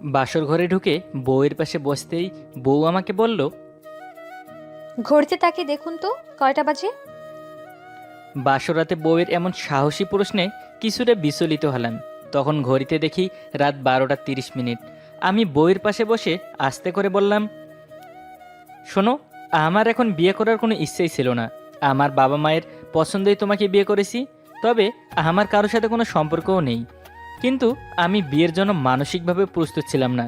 বাসর ঘরে ঢুকে বউয়ের পাশে বসতেই বউ আমাকে বলল, ঘড়িতে তাকিয়ে দেখুন তো কয়টা বাজে। বাসরাতে বউয়ের এমন সাহসী প্রশ্নে কিছুটা বিচলিত হলাম। তখন ঘড়িতে দেখি রাত 12টা 30 মিনিট। আমি বউয়ের পাশে বসে আস্তে করে বললাম, শোনো, আমার এখন বিয়ে করার কোনো ইচ্ছেই ছিল না। আমার বাবা মায়ের পছন্দেই তোমাকে বিয়ে করেছি। তবে আমার কারোর সাথে কোনো সম্পর্কও নেই। কিন্তু আমি বিয়ের জন্য মানসিকভাবে প্রস্তুত ছিলাম না।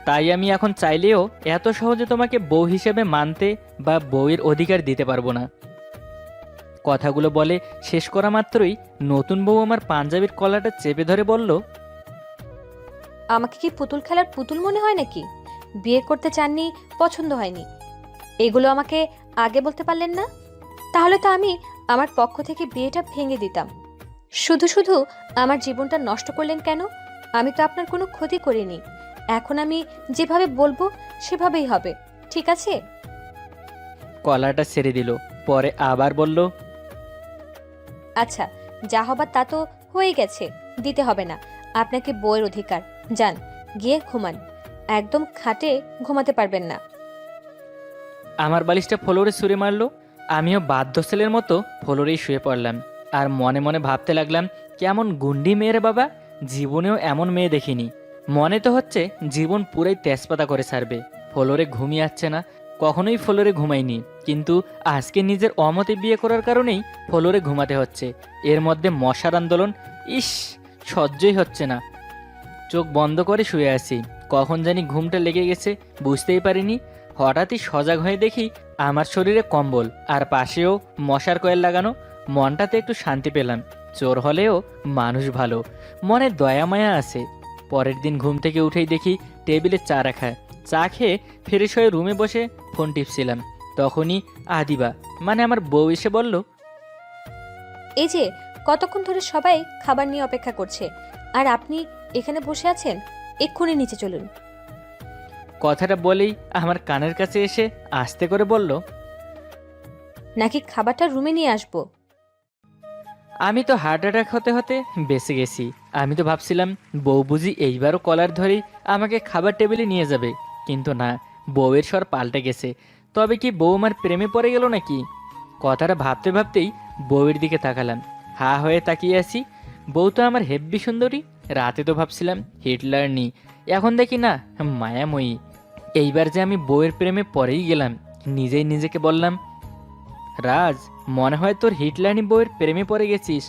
তাই আমি এখন চাইলেও এত সহজে তোমাকে বউ হিসেবে মানতে বা বউয়ের অধিকার দিতে পারবো না। কথাগুলো বলে শেষ করা মাত্রই নতুন বউ আমার পাঞ্জাবির কলারটা চেপে ধরে বলল, আমাকে কি পুতুল খেলার পুতুল মনে হয় নাকি? বিয়ে করতে চাননি, পছন্দ হয়নি, এগুলো আমাকে আগে বলতে পারলেন না? তাহলে তো আমি আমার পক্ষ থেকে বিয়েটা ভেঙে দিতাম। শুধু শুধু আমার জীবনটা নষ্ট করলেন কেন? আমি তো আপনার কোনো ক্ষতি করিনি। এখন আমি যেভাবে বলবো সেভাবেই হবে, ঠিক আছে? কলারটা ছেড়ে দিল। পরে আবার বলল, আচ্ছা, যা হবার তা তো হয়ে গেছে, দিতে হবে না। আপনাকে বইয়ের অধিকার। যান, গিয়ে ঘুমান। একদম খাটে ঘুমাতে পারবেন না। আমার বালিশটা ফ্লোরে ছুঁড়ে মারলো। আমিও বাধ্য ছেলের মতো ফ্লোরেই শুয়ে পড়লাম। আর মনে মনে ভাবতে লাগলাম, কেমন গুন্ডি মেয়ের বাবা, জীবনেও এমন মেয়ে দেখিনি। মনে তো হচ্ছে জীবন পুরাই তেজপাতা করে ছাড়বে। ফ্লোরে ঘুমিয়ে আসছে না, কখনোই ফ্লোরে ঘুমাইনি, কিন্তু আজকে নিজের অমতে বিয়ে করার কারণেই ফ্লোরে ঘুমাতে হচ্ছে। এর মধ্যে মশার আন্দোলন, ইস, সহ্যই হচ্ছে না। চোখ বন্ধ করে শুয়ে আছি, কখন জানি ঘুমটা লেগে গেছে বুঝতেই পারিনি। হঠাৎই সজাগ হয়ে দেখি আমার শরীরে কম্বল আর পাশেও মশার কয়েল লাগানো। মনটাতে একটু শান্তি পেলাম। চোর হলেও মানুষ ভালো, মনে দয়া মায়া আছে। পরের দিন ঘুম থেকে উঠেই দেখি টেবিলে চা রাখা। চা খেয়ে ফ্রেশ হয়ে রুমে বসে ফোন টিপছিলাম। তখনই আদিবা, মানে আমার বউ, এসে বলল, এই যে, কতক্ষণ ধরে সবাই খাবার নিয়ে অপেক্ষা করছে, আর আপনি এখানে বসে আছেন? এক্ষুনি নিচে চলুন। কথাটা বলেই আমার কানের কাছে এসে আস্তে করে বলল, নাকি খাবারটা রুমে নিয়ে আসবো? আমি তো হার্ট অ্যাটাক হতে হতে বেঁচে গেছি। আমি তো ভাবছিলাম বউ বুঝি এইবারও কলার ধরেই আমাকে খাবার টেবিলে নিয়ে যাবে, কিন্তু না, বউয়ের স্বর পাল্টে গেছে। তবে কি বউ আমার প্রেমে পড়ে গেল নাকি? কথাটা ভাবতে ভাবতেই বউয়ের দিকে তাকালাম। হা হয়ে তাকিয়ে আছি। বউ তো আমার হেব্বি সুন্দরী। রাতে তো ভাবছিলাম হিটলার নি, এখন দেখি না, মায়াময়ী। এইবার যে আমি বউয়ের প্রেমে পড়েই গেলাম। নিজেই নিজেকে বললাম, রাজ, মনে হয় তোর হিটলারনি বউয়ের প্রেমে পড়ে গেছিস।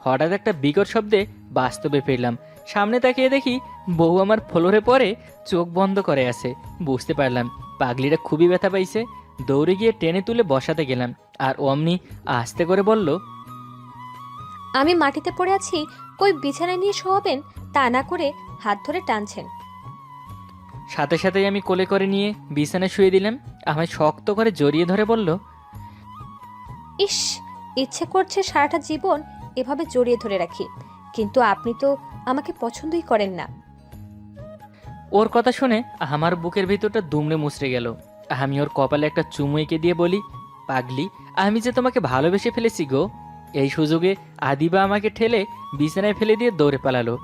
হঠাৎ একটা বিকট শব্দে বাস্তবে ফিরলাম। সামনে তাকিয়ে দেখি বউ আমার ফ্লোরে পড়ে চোখ বন্ধ করে আছে। বুঝতে পারলাম পাগলিটা খুবই ব্যথা পাইছে। দৌড়ে গিয়ে টেনে তুলে বসাতে গেলাম, আর অমনি আস্তে করে বলল, আমি মাটিতে পড়ে আছি, কই বিছানায় নিয়ে শোয়াবেন, তা না করে হাত ধরে টানছেন। সাথে সাথেই আমি কোলে করে নিয়ে বিছানায় শুয়ে দিলাম। আমায় শক্ত করে জড়িয়ে ধরে বলল, ইস, ইচ্ছে করছে সারাটা জীবন এভাবে জড়িয়ে ধরে রাখি, কিন্তু আপনি তো আমাকে পছন্দই করেন না। ওর কথা শুনে আমার বুকের ভিতরটা দুমড়ে মুচড়ে গেল। আমি ওর কপালে একটা চুমু এঁকে দিয়ে বলি, পাগলি, আমি যে তোমাকে ভালোবেসে ফেলেছি গো। এই সুযোগে আদিবা আমাকে ঠেলে বিছানায় ফেলে দিয়ে দৌড়ে পালালো।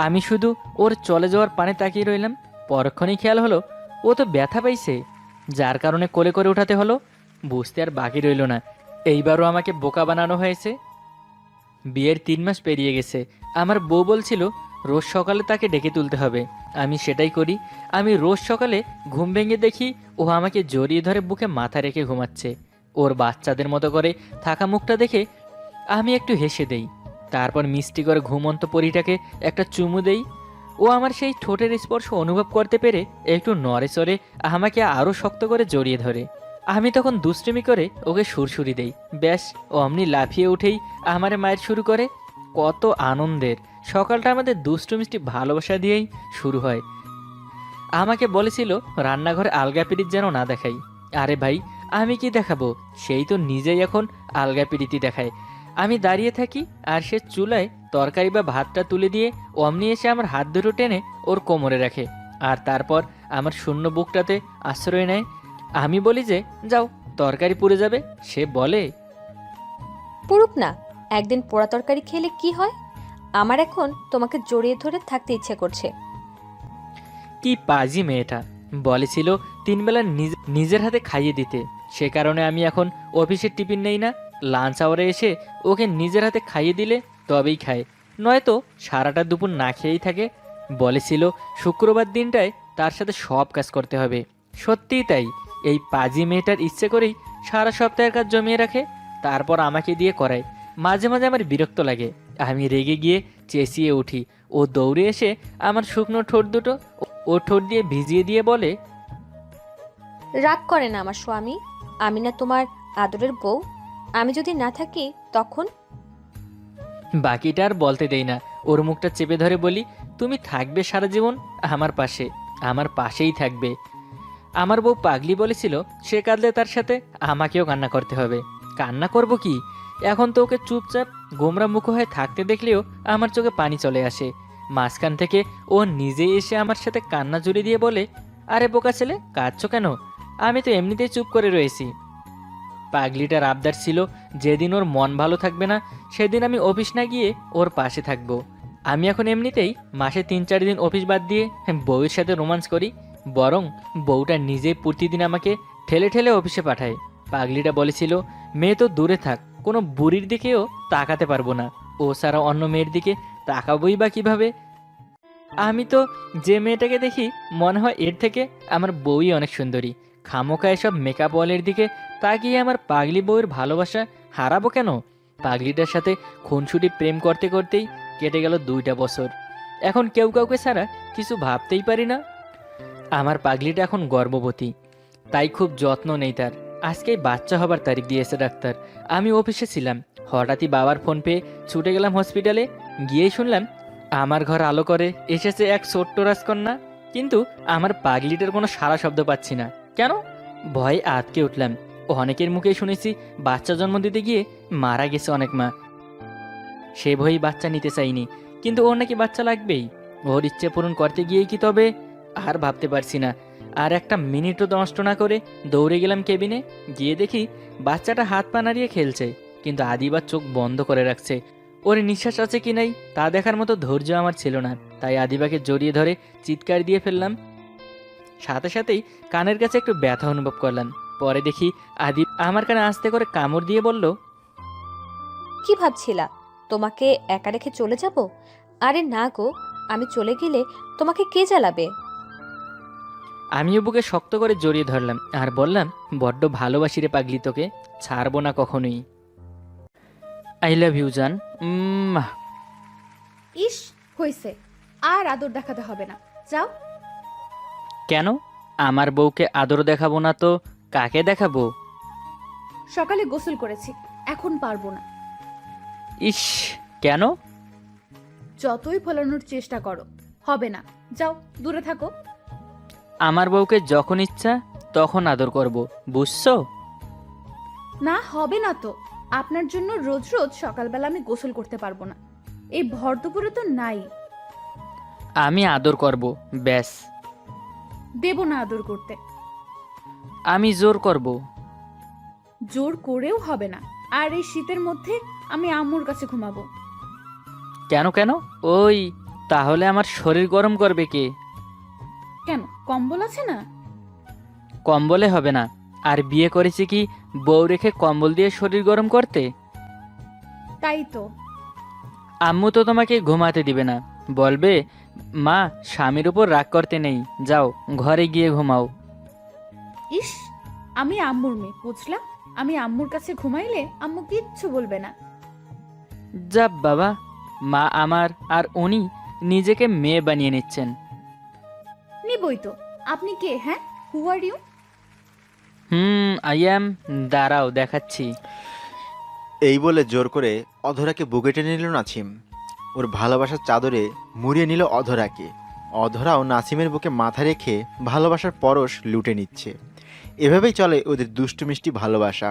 আমি শুধু ওর চলে যাওয়ার পানে তাকিয়ে রইলাম। পরক্ষণেই খেয়াল হলো ও তো ব্যথা পাইছে, যার কারণে কোলে করে উঠাতে হলো। বুঝতে আর বাকি রইল না, এইবারও আমাকে বোকা বানানো হয়েছে। বিয়ের 3 মাস পেরিয়ে গেছে। আমার বউ বলছিল রোজ সকালে তাকে ডেকে তুলতে হবে। আমি সেটাই করি। আমি রোজ সকালে ঘুম ভেঙে দেখি ও আমাকে জড়িয়ে ধরে বুকে মাথা রেখে ঘুমাচ্ছে। ওর বাচ্চাদের মতো করে থাকা মুখটা দেখে আমি একটু হেসে দেই। তারপর মিষ্টি করে ঘুমন্ত পরীটাকে একটা চুমু দেই। ও আমার সেই ঠোঁটের স্পর্শ অনুভব করতে পেরে একটু নড়ে চড়ে আমাকে আরও শক্ত করে জড়িয়ে ধরে। আমি তখন দুষ্টুমি করে ওকে সুরসুরি দেই। ব্যাস, অমনি লাফিয়ে উঠেই আমারে মায়ের শুরু করে। কত আনন্দের! সকালটা আমাদের দুষ্টু মিষ্টি ভালোবাসা দিয়েই শুরু হয়। আমাকে বলেছিল রান্নাঘরে আলগা পিরিত যেন না দেখাই। আরে ভাই, আমি কি দেখাবো? সেই তো নিজেই এখন আলগা পিরিতি দেখায়। আমি দাঁড়িয়ে থাকি আর সে চুলায় তরকারি বা ভাতটা তুলে দিয়ে অমনি এসে আমার হাত দুটো টেনে ওর কোমরে রাখে, আর তারপর আমার শূন্য বুকটাতে আশ্রয় নেয়। আমি বলি যে, যাও, তরকারি পুড়ে যাবে। সে বলে, পুরুক না, একদিন পোড়া তরকারি খেলে কি হয়? আমার এখন তোমাকে জড়িয়ে ধরে থাকতে ইচ্ছে করছে। কি পাজি মেয়েটা, বলেছিল 3 বেলা নিজের হাতে খাইয়ে দিতে। সে কারণে আমি এখন অফিসের টিফিন নেই না, লাঞ্চ আওয়ারে এসে ওকে নিজের হাতে খাইয়ে দিলে তবেই খায়, নয়তো সারাটা দুপুর না খেয়েই থাকে। বলেছিল শুক্রবার দিনটায় তার সাথে সব কাজ করতে হবে। সত্যিই তাই, এই পাজি মেয়েটার ইচ্ছে করেই সারা সপ্তাহের কাজ জমিয়ে রাখে, তারপর আমাকে দিয়ে করায়। মাঝে মাঝে আমার বিরক্ত লাগে, আমি রেগে গিয়ে চেঁচিয়ে উঠি। ও দৌড়ে এসে আমার শুকনো ঠোঁট দুটো ও ঠোঁট দিয়ে ভিজিয়ে দিয়ে বলে, রাগ করে না আমার স্বামী? আমি না তোমার আদরের বউ? আমি যদি না থাকি তখন? বাকিটা আর বলতে দেই না, ওর মুখটা চেপে ধরে বলি, তুমি থাকবে সারা জীবন আমার পাশে, আমার পাশেই থাকবে। আমার বউ পাগলি বলেছিল সে কাঁদলে তার সাথে আমাকেও কান্না করতে হবে। কান্না করব কি, এখন তো ওকে চুপচাপ গোমরা মুখ হয়ে থাকতে দেখলেও আমার চোখে পানি চলে আসে। মাঝখান থেকে ও নিজেই এসে আমার সাথে কান্না জুড়ে দিয়ে বলে, আরে বোকা ছেলে, কাঁদছো কেন? আমি তো এমনিতেই চুপ করে রয়েছি। পাগলিটার আবদার ছিল যেদিন ওর মন ভালো থাকবে না সেদিন আমি অফিস না গিয়ে ওর পাশে থাকবো। আমি এখন এমনিতেই মাসে 3-4 দিন অফিস বাদ দিয়ে বউয়ের সাথে রোমান্স করি, বরং বউটা নিজেই প্রতিদিন আমাকে ঠেলে ঠেলে অফিসে পাঠায়। পাগলিটা বলেছিল মেয়ে তো দূরে থাক, কোনো বুড়ির দিকেও তাকাতে পারবো না, ও ছাড়া অন্য মেয়ের দিকে তাকাবই বা কিভাবে? আমি তো যে মেয়েটাকে দেখি মনে হয় এর থেকে আমার বউই অনেক সুন্দরী। খামোকা এসব মেকআপ ওয়ালের দিকে তাকিয়ে আমার পাগলি বউয়ের ভালোবাসা হারাবো কেন? পাগলিটার সাথে খুনসুটি প্রেম করতে করতেই কেটে গেল 2টা বছর। এখন কেউ কাউকে ছাড়া কিছু ভাবতেই পারি না। আমার পাগলিটা এখন গর্ভবতী, তাই খুব যত্ন নেই তার। আজকেই বাচ্চা হবার তারিখ দিয়েছে ডাক্তার। আমি অফিসে ছিলাম, হঠাৎই বাবার ফোন পেয়ে ছুটে গেলাম হসপিটালে। গিয়েই শুনলাম আমার ঘর আলো করে এসেছে এক ছোট্ট রাজকন্যা। কিন্তু আমার পাগলিটার কোনো সারা শব্দ পাচ্ছি না। কেন? ভয়ে আটকে উঠলাম। অনেকের মুখেই শুনেছি বাচ্চা জন্ম দিতে গিয়ে মারা গেছে অনেক মা, সে ভয়েই বাচ্চা নিতে চাইনি। কিন্তু ওর নাকি বাচ্চা লাগবেই। ওর ইচ্ছে পূরণ করতে গিয়েই কি তবে? আর ভাবতে পারছি না। আর একটা মিনিটও নষ্ট না করে দৌড়ে গেলাম কেবিনে। গিয়ে দেখি বাচ্চাটা হাত পা নাড়িয়ে খেলছে, কিন্তু আদিবার চোখ বন্ধ করে রাখছে। ওর নিঃশ্বাস আছে কি নাই তা দেখার মতো ধৈর্য আমার ছিল না, তাই আদিবাকে জড়িয়ে ধরে চিৎকার দিয়ে ফেললাম। সাথে সাথেই কানের কাছে একটু ব্যথা অনুভব করলাম। পরে দেখি আদি আমার কানে আস্তে করে কামড় দিয়ে বলল, কি ভাবছিলা তোমাকে একা রেখে চলে যাব? আরে না গো, আমি চলে গেলে তোমাকে কে জ্বালাবে? আমিও বুকে শক্ত করে জড়িয়ে ধরলাম আর বললাম, বড্ড ভালোবাসি রে পাগলি, তোকে ছাড়বো না কখনোই। আই লাভ ইউ জান। ইস, হইছে, আর আদর দেখাতে হবে না, যাও। কেন? আমার বউকে আদর দেখাবো না তো কাকে দেখাবো? সকালে গোসল করেছি, এখন পারবো না। ইস, কেন? যতই ফলানোর চেষ্টা করো হবে না, যাও, দূরে থাকো। আমার বউকে যখন ইচ্ছা তখন আদর করব, বুঝছো? না, হবে না তো। আপনার জন্য রোজ রোজ সকালবেলা আমি গোসল করতে পারবো না, এই ভর দুপুরে তো নাই। আমি আদর করব, ব্যাস। দেব না আদর করতে। আমি জোর করব। জোর করেও হবে না। আর এই শীতের মধ্যে আমি আম্মুর কাছে ঘুমাবো। কেন কেন? ওই, তাহলে আমার শরীর গরম করবে কে? কেন, কম্বল আছে না? কম্বলে হবে না। আর বিয়ে করেছি কি বউ রেখে কম্বল দিয়ে শরীর গরম করতে? তাই তো। আম্মু তো তোমাকে ঘুমাতে দিবে না, বলবে মা স্বামীর উপর রাগ করতে নেই, যাও ঘরে গিয়ে ঘুমাও। ইস, আমি আম্মুর মেয়ে, বুঝলা? আমি আম্মুর কাছে ঘুমাইলে আম্মু কিচ্ছু বলবে না। যাব বাবা, মা আমার আর উনি নিজেকে মেয়ে বানিয়ে নিচ্ছেন। নিবই তো। আপনি কে? হ্যাঁ, হু আর ইউ? I am. দাঁড়াও দেখাচ্ছি। এই বলে জোর করে অধরাকে বুকে টেনে নিল নাসিম। ওর ভালোবাসার চাদরে মুড়িয়ে নিল অধরাকে। অধরাও নাসিমের বুকে মাথা রেখে ভালোবাসার পরশ লুটে নিচ্ছে। এভাবেই চলে ওদের দুষ্টু মিষ্টি ভালোবাসা।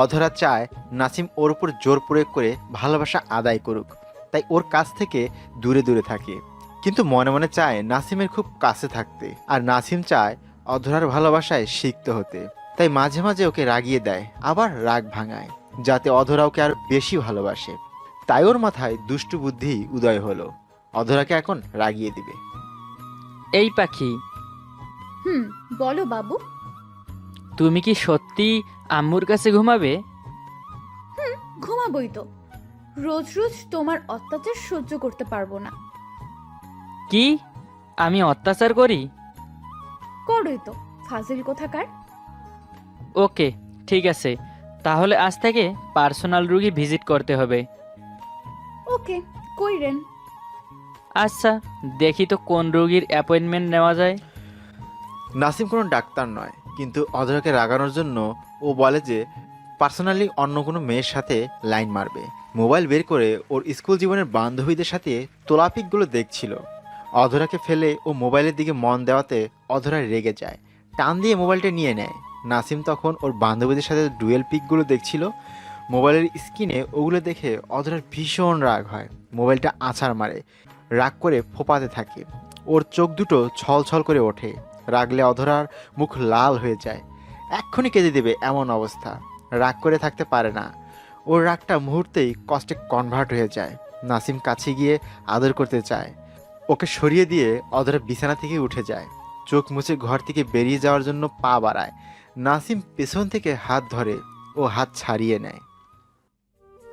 অধরা চায় নাসিম ওর উপর জোর প্রয়োগ করে ভালোবাসা আদায় করুক, তাই ওর কাছ থেকে দূরে দূরে থাকে। কিন্তু মনে মনে চায় নাসিমের খুব কাছে থাকতে, আর নাসিম চায় অধরার ভালোবাসায় সিক্ত হতে। তাই মাঝে মাঝে ওকে রাগিয়ে দেয়, আবার রাগ ভাঙায়, যাতে অধরা ওকে আর বেশি ভালোবাসে। তাই ওর মাথায় দুষ্টু বুদ্ধি উদয় হলো, অধরাকে এখন রাগিয়ে দিবে। এই পাখি, হুম, বলো বাবু। তুমি কি সত্যি আম্মুর কাছে ঘুমাবে? ঘুমাবই তো। রোজ রোজ তোমার অত্যাচার সহ্য করতে পারবো না। কি, আমি অত্যাচার করি? করোই তো, ফাজিল কোথাকার। ওকে, ঠিক আছে, তাহলে আজ থেকে পার্সোনাল রুগী ভিজিট করতে হবে। ওকে, কইরেন। আচ্ছা, দেখি তো কোন রোগীর অ্যাপয়েন্টমেন্ট নেওয়া যায়। নাসিম কোনো ডাক্তার নয়, কিন্তু অধরাকে রাগানোর জন্য ও বলে যে পার্সোনালি অন্য কোনো মেয়ের সাথে লাইন মারবে। মোবাইল বের করে ওর স্কুল জীবনের বান্ধবীদের সাথে তোলাপিকগুলো দেখছিল। অধরাকে ফেলে ও মোবাইলের দিকে মন দেওয়াতে অধরা রেগে যায়, টান দিয়ে মোবাইলটা নিয়ে নেয়। নাসিম তখন ওর বান্ধবীদের সাথে ডুয়েল পিকগুলো দেখছিল। মোবাইলের স্ক্রিনে ওগুলো দেখে অধরার ভীষণ রাগ হয়, মোবাইলটা আছাড় মারে, রাগ করে ফোপাতে থাকে। ওর চোখ দুটো ছলছল করে ওঠে, রাগলে অধরার মুখ লাল হয়ে যায়, এক্ষুনি কেঁদে দেবে এমন অবস্থা। রাগ করে থাকতে পারে না, ওর রাগটা মুহূর্তেই কষ্টে কনভার্ট হয়ে যায়। নাসিম কাছে গিয়ে আদর করতে চায়, ওকে সরিয়ে দিয়ে অধরা বিছানা থেকে উঠে যায়, চোখ মুছে ঘর থেকে বেরিয়ে যাওয়ার জন্য পা বাড়ায়। নাসিম পেছন থেকে হাত ধরে, ও হাত ছাড়িয়ে নেয়।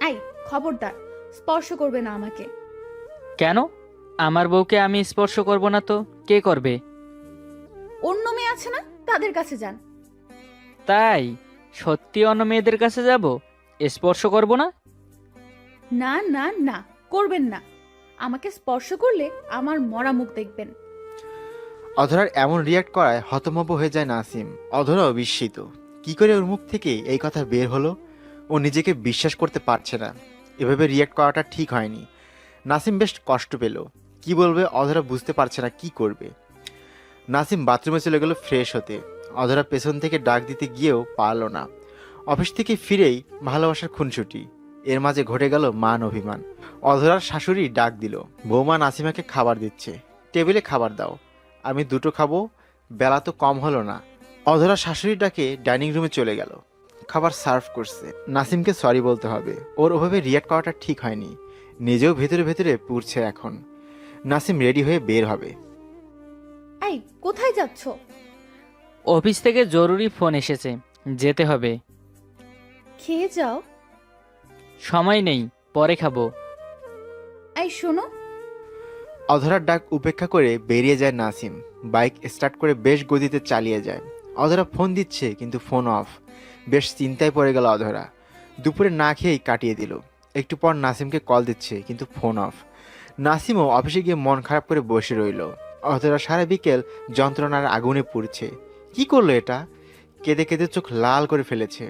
আই, খবরদার, স্পর্শ করবে না আমাকে। কেন? আমার বউকে আমি স্পর্শ করব না তো কে করবে? অন্য মেয়ে আছে না, তাদের কাছে যান। তাই? সত্যি অন্য মেয়েদের কাছে যাব? স্পর্শ করব না? না না না, করবেন না। আমাকে স্পর্শ করলে আমার মরা মুখ দেখবেন। অধরার এমন রিয়াক্ট করায় হতভম্ব হয়ে যায় নাসিম। অধরাও বিস্মিত, কি করে ওর মুখ থেকে এই কথা বের হলো। ও নিজেকে বিশ্বাস করতে পারছে না, এভাবে রিয়াক্ট করাটা ঠিক হয়নি। নাসিম বেশ কষ্ট পেল, কি বলবে অধরা বুঝতে পারছে না কি করবে। নাসিম বাথরুমে চলে গেল ফ্রেশ হতে। অধরা পেছন থেকে ডাক দিতে গিয়েও পারল না। অফিস থেকে ফিরেই ভালোবাসার খুনসুটি, এর মাঝে ঘটে গেল মান অভিমান। অধরার শাশুড়ি ডাক দিল, বৌমা নাসিমাকে খাবার দিচ্ছে, টেবিলে খাবার দাও। আমি দুটো খাবো, বেলা তো কম হলো না। অধরা শাশুড়ি ডাকে ডাইনিং রুমে চলে গেল, খাবার সার্ভ করছে। নাসিমকে সরি বলতে হবে, ওর ওভাবে রিয়াক্ট করাটা ঠিক হয়নি। নিজেও ভেতরে ভেতরে পুড়ছে এখন। নাসিম রেডি হয়ে বের হবে। আই, কোথায় যাচ্ছ? অফিস থেকে জরুরি ফোন এসেছে, যেতে হবে। খেয়ে যাও। সময় নেই, পরে খাবো। আই শোনো। অধরার ডাক উপেক্ষা করে বেরিয়ে যায় নাসিম, বাইক স্টার্ট করে বেশ গতিতে চালিয়ে যায়। অধরা ফোন দিচ্ছে কিন্তু ফোন অফ, বেশ চিন্তায় পড়ে গেল অধরা। দুপুরে না খেয়েই কাটিয়ে দিল। একটু পর নাসিমকে কল দিচ্ছে কিন্তু ফোন অফ। নাসিমও অফিসে গিয়ে মন খারাপ করে বসে রইল। অধরা সারা বিকেল যন্ত্রণার আগুনে পুড়ছে। কি করলো এটা? কেঁদে কেঁদে চোখ লাল করে ফেলেছে।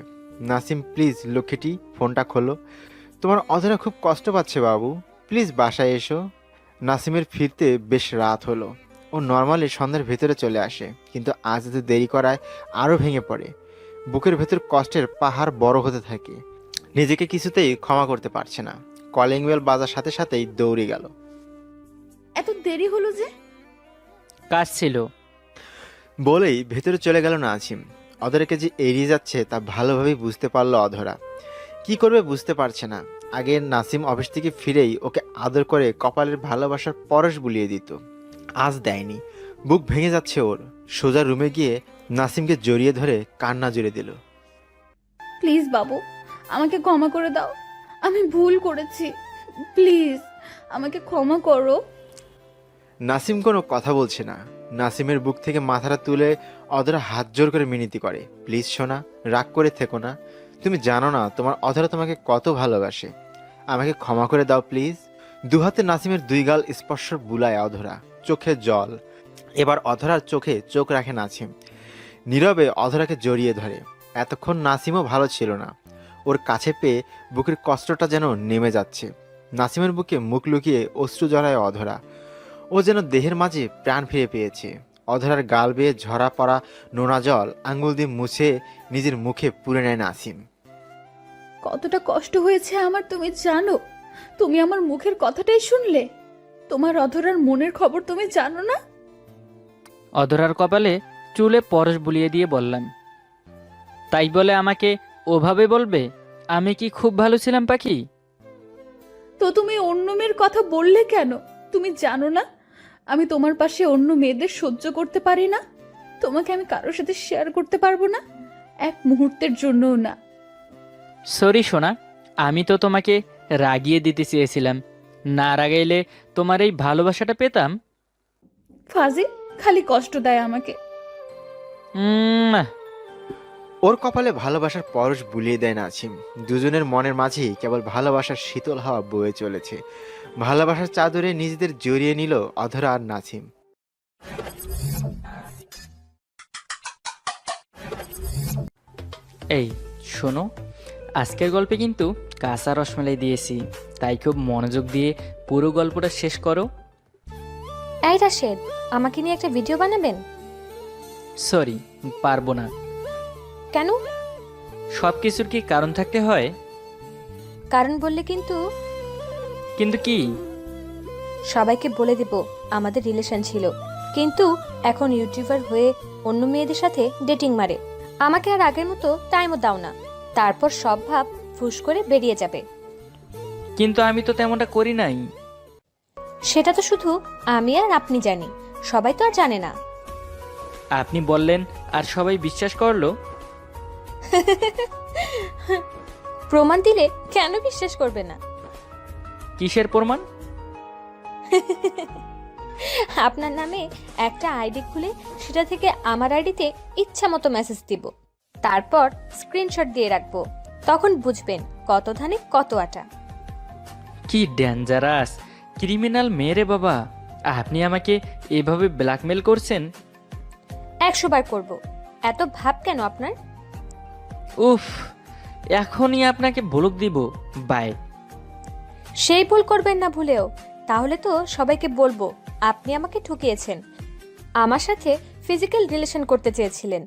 নাসিম, প্লিজ লক্ষ্মীটি ফোনটা খোলো, তোমার অধরা খুব কষ্ট পাচ্ছে বাবু, প্লিজ বাসায় এসো। নাসিমের ফিরতে বেশ রাত হলো। ও নর্মালি সন্ধ্যার ভেতরে চলে আসে, কিন্তু আজ এত দেরি করায় আরও ভেঙে পড়ে। বুকের ভেতর কষ্টের পাহাড় বড় হতে থাকে, নিজেকে কিছুতেই ক্ষমা করতে পারছে না। কলিং বেল বাজার সাথে সাথেই দৌড়ে গেল। এত দেরি হলো যে? কাজ ছিল। বলেই ভেতরে চলে গেল নাসিম। অধরাকে যে এড়িয়ে যাচ্ছে তা ভালোভাবেই বুঝতে পারলো অধরা। কি করবে বুঝতে পারছে না। আগে নাসিম অফিস থেকে ফিরেই ওকে আদর করে কপালের ভালোবাসার পরশ বুলিয়ে দিত, আজ দেয়নি। বুক ভেঙে যাচ্ছে ওর। সোজা রুমে গিয়ে নাসিমকে জড়িয়ে ধরে কান্না জুড়ে দিল। প্লিজ বাবু, আমাকে ক্ষমা করে দাও, আমি ভুল করেছি, প্লিজ আমাকে ক্ষমা করো। নাসিম কোনো কথা বলছে না। নাসিমের বুক থেকে মাথাটা তুলে অধরা হাত জোর করে মিনতি করে, প্লিজ সোনা, রাগ করে থেকো না। তুমি জানো না তোমার অধরা তোমাকে কত ভালোবাসে, আমাকে ক্ষমা করে দাও প্লিজ। দুহাতে নাসিমের দুই গাল স্পর্শ বুলায় অধরা, চোখে জল। এবার অধরার চোখে চোখ রাখে নাসিম, নীরবে অধরাকে জড়িয়ে ধরে। এতক্ষণ নাসিমও ভালো ছিল না, ওর কাছে পেয়ে বুকের কষ্টটা যেন নেমে যাচ্ছে। নাসিমের বুকে মুখ লুকিয়ে অশ্রু জড়ায় অধরা, ও যেন দেহের মাঝে প্রাণ ফিরে পেয়েছে। অধরার গাল বেয়ে ঝরা পড়া নোনা জল আঙ্গুল দিয়ে মুছে নিজের মুখে পুরে নেয় নাসিম। কতটা কষ্ট হয়েছে আমার তুমি জানো? তুমি আমার মুখের কথাটাই শুনলে? তোমার অধরার মনের খবর তুমি জানো না? অধরার কপালে চুলে পরশ বুলিয়ে দিয়ে বললাম, তাই বলে আমাকে ওভাবে বলবে? আমি কি খুব ভালো ছিলাম পাখি? তো তুমি অন্য মেয়ের কথা বললে কেন? তুমি জানো না আমি তোমার পাশে অন্য মেয়েদের সহ্য করতে পারি না? তোমাকে আমি কারোর সাথে শেয়ার করতে পারবো না, এক মুহূর্তের জন্যও না। সরি সোনা, আমি তো তোমাকে রাগিয়ে দিতে চেয়েছিলাম। না রাগাইলে তোমার এই ভালোবাসাটা পেতাম। ফাজিল, খালি কষ্ট দেয় আমাকে। উম, ওর কপালে ভালোবাসার পরশ বুলিয়ে দেয় নাছিম। দুজনের মনের মাঝেই কেবল ভালোবাসার শীতল হাওয়া বয়ে চলেছে। ভালোবাসার চাদরে নিজেদের জড়িয়ে নিল অধরা আর নাছিম। এই শোনো, আজকের গল্পে কিন্তু কাঁচা রসমালাই দিয়েছি, তাই খুব মনোযোগ দিয়ে পুরো গল্পটা শেষ করো। এই রাশেদ, আমাকে নিয়ে একটা ভিডিও বানাবেন? সরি, পারবো না। কেন? সব কিছুর কি কারণ থাকতে হয়? কারণ বললে কিন্তু কিন্তু কি? সবাইকে বলে দেব আমাদের রিলেশন ছিল, কিন্তু এখন ইউটিউবার হয়ে অন্য মেয়েদের সাথে ডেটিং মারে। আমাকে আর আগের মতো টাইমও দাও না, তারপর সব ভাব ফুস করে বেরিয়ে যাবে। কিন্তু আমি তো তেমনটা করি নাই। সেটা তো শুধু আমি আর আপনি জানি, সবাই তো আর জানে না। আপনি বললেন আর সবাই বিশ্বাস করলো। প্রমাণ দিলে কেন বিশ্বাস করবে না? কিসের প্রমাণ? আপনার নামে একটা আইডি খুলে সেটা থেকে আমার আইডিতে ইচ্ছা মতো মেসেজ দিব, তারপর স্ক্রিনশট দিয়ে রাখবো। তখন বুঝবেন কত ধানে কত আটা। কি ডেঞ্জারাস ক্রিমিনাল মেরে বাবা! আপনি আমাকে এভাবে ব্ল্যাকমেল করছেন? 100 বার করব, এত ভাব কেন আপনার? উফ, এখনই আপনাকে ভুলুক দিব। বাই। সেই ভুল করবেন না ভুলেও, তাহলে তো সবাইকে বলবো আপনি আমাকে ঠকিয়েছেন। আমার সাথে ফিজিক্যাল রিলেশন করতে চেয়েছিলেন,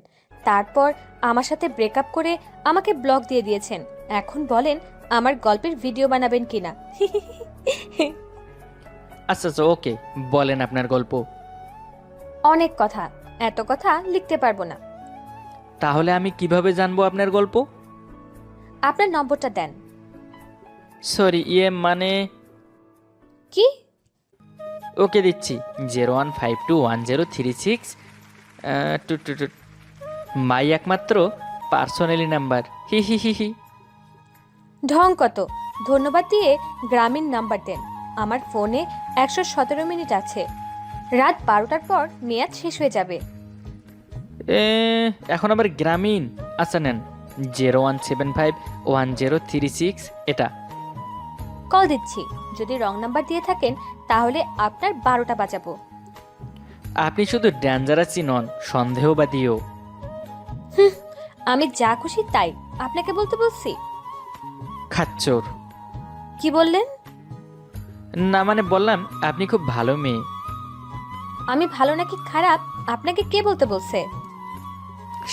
তারপর আমার সাথে ব্রেকআপ করে আমাকে ব্লক দিয়ে দিয়েছেন। এখন বলেন আমার গল্পের ভিডিও বানাবেন কিনা। আচ্ছা আচ্ছা, ওকে, বলেন আপনার গল্প। অনেক কথা, এত কথা লিখতে পারবো না। তাহলে আমি কিভাবে জানবো আপনার গল্প? আপনার নম্বরটা দেন। সরি, মানে কি? ওকে দিচ্ছি, 01521036 মাই একমাত্র পার্সোনালি নাম্বার। হি হি হি হি। ঢং কত! ধন্যবাদ দিয়ে গ্রামীণ নাম্বার দেন। আমার ফোনে 117 মিনিট আছে, রাত 12টার পর মেয়াদ শেষ হয়ে যাবে। এখন আবার গ্রামীণ? আচ্ছা নেন, 01751036 এটা। কল দিচ্ছি, যদি রং নাম্বার দিয়ে থাকেন তাহলে আপনার 12টা বাজাবো। আপনি শুধু ডেঞ্জারাসই নন, সন্দেহবাদীও। আমি যা খুশি তাই আপনাকে বলতে বলছি। খাচ্চোর। কি বললেন? না মানে বললাম আপনি খুব ভালো মেয়ে। আমি ভালো নাকি খারাপ আপনাকে কে বলতে বলছে?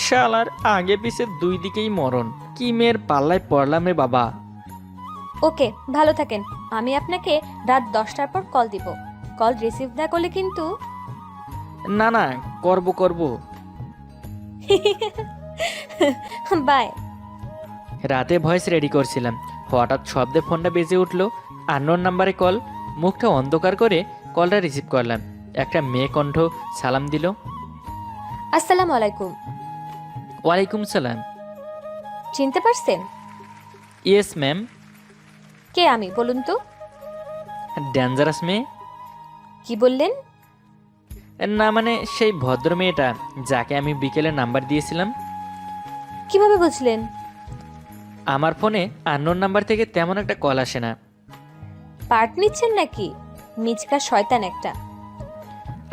শালার আগে পিছে দুই দিকেই মরণ। কি মেয়ের পাল্লায় পড়লাম রে বাবা। ওকে, ভালো থাকেন। আমি আপনাকে রাত 10টার পর কল দিব। কল রিসিভ না করলে কিন্তু। না না, করব। বাই। রাতে ভয়েস রেডি করছিলাম, হঠাৎ শব্দে ফোনটা বেজে উঠলো। আননোন নাম্বারে কল। মুখটা অন্ধকার করে কলটা রিসিভ করলাম। একটা মেয়ে কণ্ঠ সালাম দিল। আসসালামু আলাইকুম। ওয়ালাইকুম সালাম। চিনতে পারছেন? Yes ma'am. কে আমি বলুন তো? ডেঞ্জারাস মেয়ে। কি বললেন? না মানে সেই ভদ্র মেয়েটা যাকে আমি বিকেলে নাম্বার দিয়েছিলাম। কিভাবে বুঝলেন? আমার ফোনে আননোন নাম্বার থেকে তেমন একটা কল আসে না। পার্ট নিচ্ছেন নাকি? মিচকা শয়তান একটা।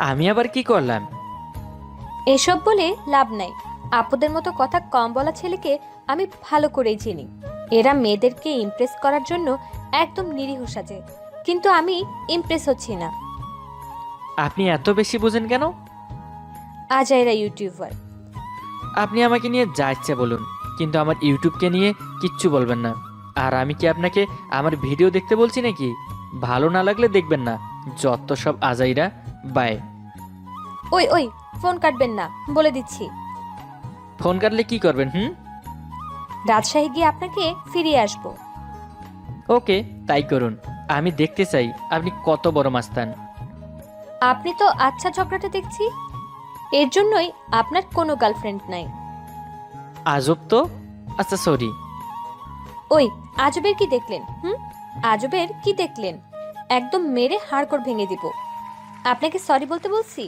আমি আবার কি করলাম? এসব বলে লাভ নাই। আপুদের মতো কথা কম বলা ছেলেকে আমি ভালো করেই চিনি। এরা মেয়েদেরকে ইমপ্রেস করার জন্য একদম নিরীহ সাজে, কিন্তু আমি ইমপ্রেস হচ্ছি না। আপনি এত বেশি বোঝেন কেন? আজাইরা ইউটিউবার। আপনি আমাকে নিয়ে যা ইচ্ছে বলুন, কিন্তু আমার ইউটিউবকে নিয়ে কিচ্ছু বলবেন না। আর আমি কি আপনাকে আমার ভিডিও দেখতে বলছি নাকি? ভালো না লাগলে দেখবেন না, যত সব আজাইরা। বাই। ওই ওই, ফোন কাটবেন না বলে দিচ্ছি। ফোন কাটলে কি করবেন? রাজশাহী গিয়ে আপনাকে ফিরিয়ে আসবো। ওকে, তাই করুন। আমি দেখতে চাই আপনি কত বড় মাস্তান। আপনি তো আচ্ছা ঝগড়াটা দেখছি। এর জন্যই আপনার কোনো গার্লফ্রেন্ড নাই। আজব তো। আচ্ছা সরি। ওই, আজবের কি দেখলেন? আজবের কি দেখলেন? একদম মেরে হাড়গোড় ভেঙে দিব। আপনাকে সরি বলতে বলছি।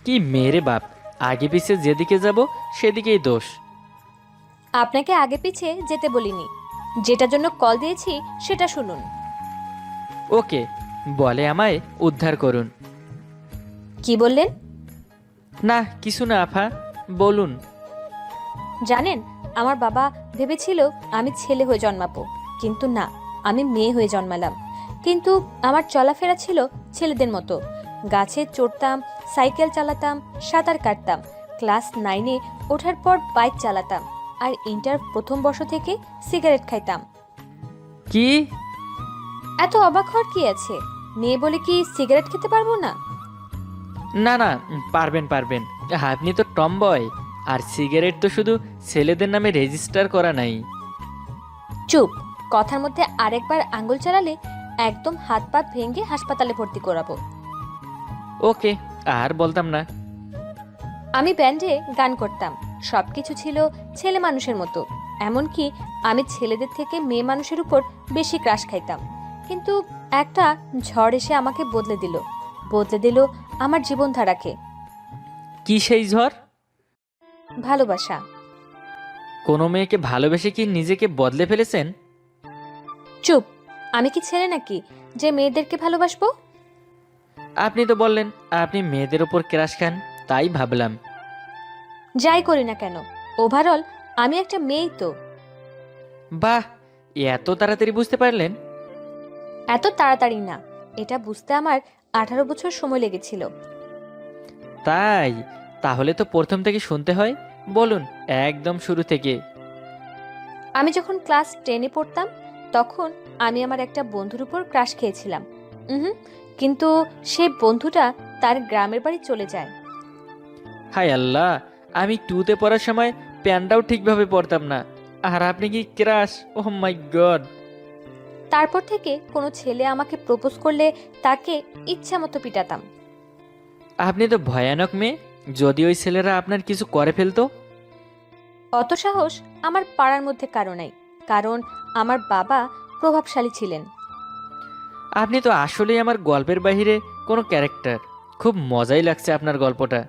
কি মেরে বাপ, আগে পিছে যেদিকে যাব সেদিকেই দোষ। আপনাকে আগে পিছে যেতে বলিনি, যেটার জন্য কল দিয়েছি সেটা শুনুন। ওকে, বলে আমায় উদ্ধার করুন। কি বললেন? না কিছু না আফা, বলুন। জানেন, আমার বাবা ভেবেছিল আমি ছেলে হয়ে জন্মাবো, কিন্তু না, আমি মেয়ে হয়ে জন্মালাম। কিন্তু আমার চলাফেরা ছিল ছেলেদের মতো। গাছে চড়তাম, সাইকেল চালাতাম, সাঁতার কাটতাম, ক্লাস 9-এ ওঠার পর বাইক চালাতাম, আর ইন্টার প্রথম বর্ষ থেকে সিগারেট খাইতাম। কি? এত অবাক হওয়ার কি আছে? মেয়ে বলে কি সিগারেট খেতে পারবো না? না না, পারবেন পারবেন, আপনি তো টমবয়। আর সিগারেট তো শুধু ছেলেদের নামে রেজিস্টার করা নাই। চুপ! কথার মধ্যে আরেকবার আঙ্গুল চালালে একদম হাত পা ভেঙে হাসপাতালে ভর্তি করাবো। ওকে, আর বলতাম না। আমি ব্যান্ডে গান করতাম, সবকিছু ছিল ছেলে মানুষের মতো। এমনকি আমি ছেলেদের থেকে মেয়ে মানুষের উপর বেশি ক্রাশ খাইতাম। কিন্তু একটা ঝড় এসে আমাকে বদলে দিল আমার জীবনধারাকে। কি সেই ঝড়? ভালোবাসা। কোনো মেয়েকে ভালোবেসে কি নিজেকে বদলে ফেলেছেন? চুপ! আমি কি ছেলে নাকি যে মেয়েদেরকে ভালোবাসবো? আপনি তো বললেন আপনি মেয়েদের ওপর ক্রাশ খান, তাই ভাবলাম। যাই করি না কেন, ওভারঅল আমি একটা মেয়েই তো। বাহ, এত তাড়াতাড়ি বুঝতে পারলেন? এত তাড়াতাড়ি না, এটা বুঝতে আমার 18 বছর সময় লেগেছিল। তাই? তাহলে তো প্রথম থেকে শুনতে হয়। বলুন, একদম শুরু থেকে। আমি যখন ক্লাস 10-এ পড়তাম, তখন আমি আমার একটা বন্ধুর উপর ক্রাশ খেয়েছিলাম। কিন্তু সে বন্ধুটা তার গ্রামের বাড়ি চলে যায়। হায় আল্লাহ, আমি 2তে পড়ার সময় প্যান্টটাও ঠিকভাবে পরতাম না, আর আপনি কি ক্রাশ! ওহ মাই গড! তারপর থেকে কোনো ছেলে আমাকে প্রপোজ করলে তাকে ইচ্ছা মতো পিটাতাম। আপনি তো ভয়ানক মেয়ে, যদি ওই ছেলেরা আপনার কিছু করে ফেলতো। অত সাহস আমার পাড়ার মধ্যে কারো নাই, কারণ আমার বাবা প্রভাবশালী ছিলেন। আপনি তো আসলেই আমার গল্পের বাইরে কোনো ক্যারেক্টার। খুব মজাই লাগছে আপনার গল্পটা।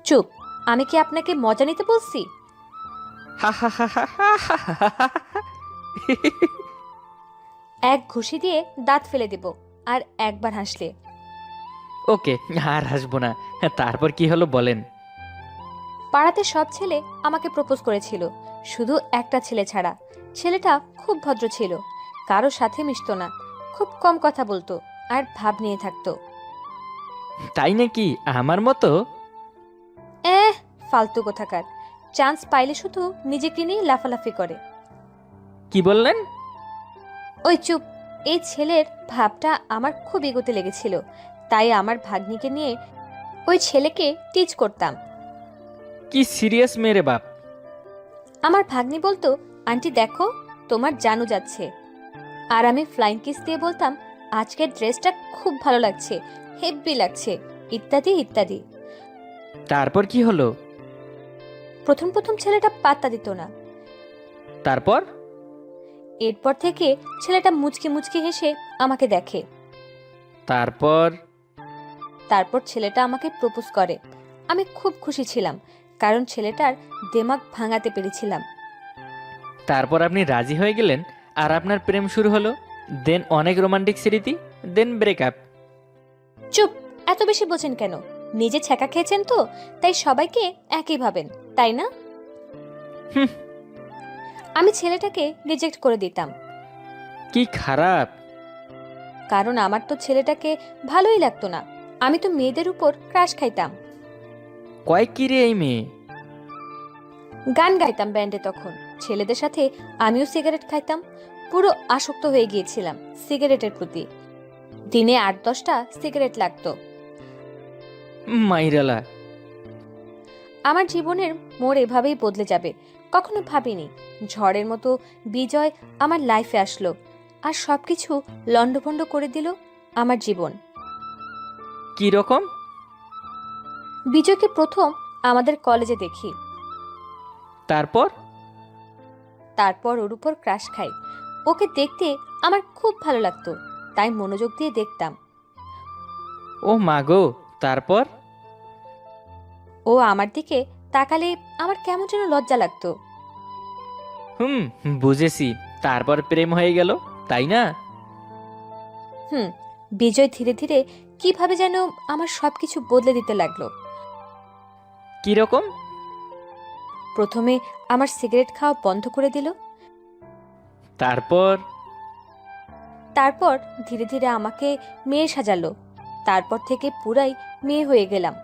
চুপ! আমি কি আপনাকে মজা নিতে বলছি? হা হা হা হা হা হা হা হা। এক ঘুষি দিয়ে দাঁত ফেলে দেব আর একবার হাসলে। ওকে, আর হাসবো না। তারপর কি হলো বলেন। পাড়াতে সব ছেলে আমাকে প্রপোজ করেছিল, শুধু একটা ছেলে ছাড়া। ছেলেটা খুব ভদ্র ছিল, কারো সাথে মিশতো না, খুব কম কথা বলতো, আর ভাব নিয়ে থাকতো। তাই নাকি? আমার মতো? ফালতু কোথাকার! চান্স পাইলে শুধু নিজেকে নিয়ে লাফালাফি করে। কি বললেন? ওই চুপ! এই ছেলের ভাবটা আমার খুব এগোতে লেগেছিল, তাই আমার ভাগ্নিকে নিয়ে ওই ছেলেকে টিচ করতাম। কি সিরিয়াস মেরে বাপ! আমার ভাগ্নি বলতো, আন্টি দেখো, তোমার জানু যাচ্ছে। আর আমি ফ্লাইং কিস দিয়ে বলতাম, আজকের ড্রেসটা খুব ভালো লাগছে, হেব্বি লাগছে, ইত্যাদি ইত্যাদি। তারপর কি হলো? প্রথম প্রথম ছেলেটা পাত্তা দিত না। তারপর? এরপর থেকে ছেলেটা মুচকি মুচকি হেসে আমাকে দেখে। তারপর? তারপর ছেলেটা আমাকে প্রপোজ করে। আমি খুব খুশি ছিলাম, কারণ ছেলেটার দিমাগ ভাঙাতে পেরেছিলাম। তারপর আপনি রাজি হয়ে গেলেন, আর আপনার প্রেম শুরু হলো। দেন অনেক রোমান্টিক স্মৃতি, দেন ব্রেকআপ। চুপ! এত বেশি বোঝেন কেন? নিজে ছ্যাঁকা খেয়েছেন তো, তাই সবাইকে একই ভাবেন, তাই না? হুম। আমি ছেলেটাকে রিজেক্ট করে দিতাম, কি খারাপ! কারণ আমার তো ছেলেটাকে ভালোই লাগতো না। আমি তো মেয়েদের উপর ক্রাশ খাইতাম। কয় কি রে এই মেয়ে! গান গাইতাম ব্যান্ডে তখন, ছেলেদের সাথে আমিও সিগারেট খাইতাম। পুরো আসক্ত হয়ে গিয়েছিলাম সিগারেটের প্রতি। দিনে 8-10টা সিগারেট লাগতো। মাইরালা! আমার জীবনের মোড় এভাবেই বদলে যাবে কখনো ভাবিনি। ঝড়ের মতো বিজয় আমার লাইফে আসলো, আর সবকিছু লন্ডভন্ড করে দিল আমার জীবন। কি রকম? বিজয়কে প্রথম আমাদের কলেজে দেখি, তারপর? তারপর ওর উপর ক্রাশ খাই। ওকে দেখতে আমার খুব ভালো লাগতো, তাই মনোযোগ দিয়ে দেখতাম। ও মা গো, তারপর? ও আমার দিকে তাকালে আমার কেমন যেন লজ্জা লাগতো। হুম, বুঝেছি। তারপর প্রেম হয়ে গেল, তাই না? হুম। বিজয় ধীরে ধীরে কিভাবে যেন আমার সবকিছু বদলে দিতে লাগলো। কি রকম? প্রথমে আমার সিগারেট খাওয়া বন্ধ করে দিল, তারপর? তারপর ধীরে ধীরে আমাকে মেয়ে সাজালো। তারপর থেকে পুরাই মেয়ে হয়ে গেলাম।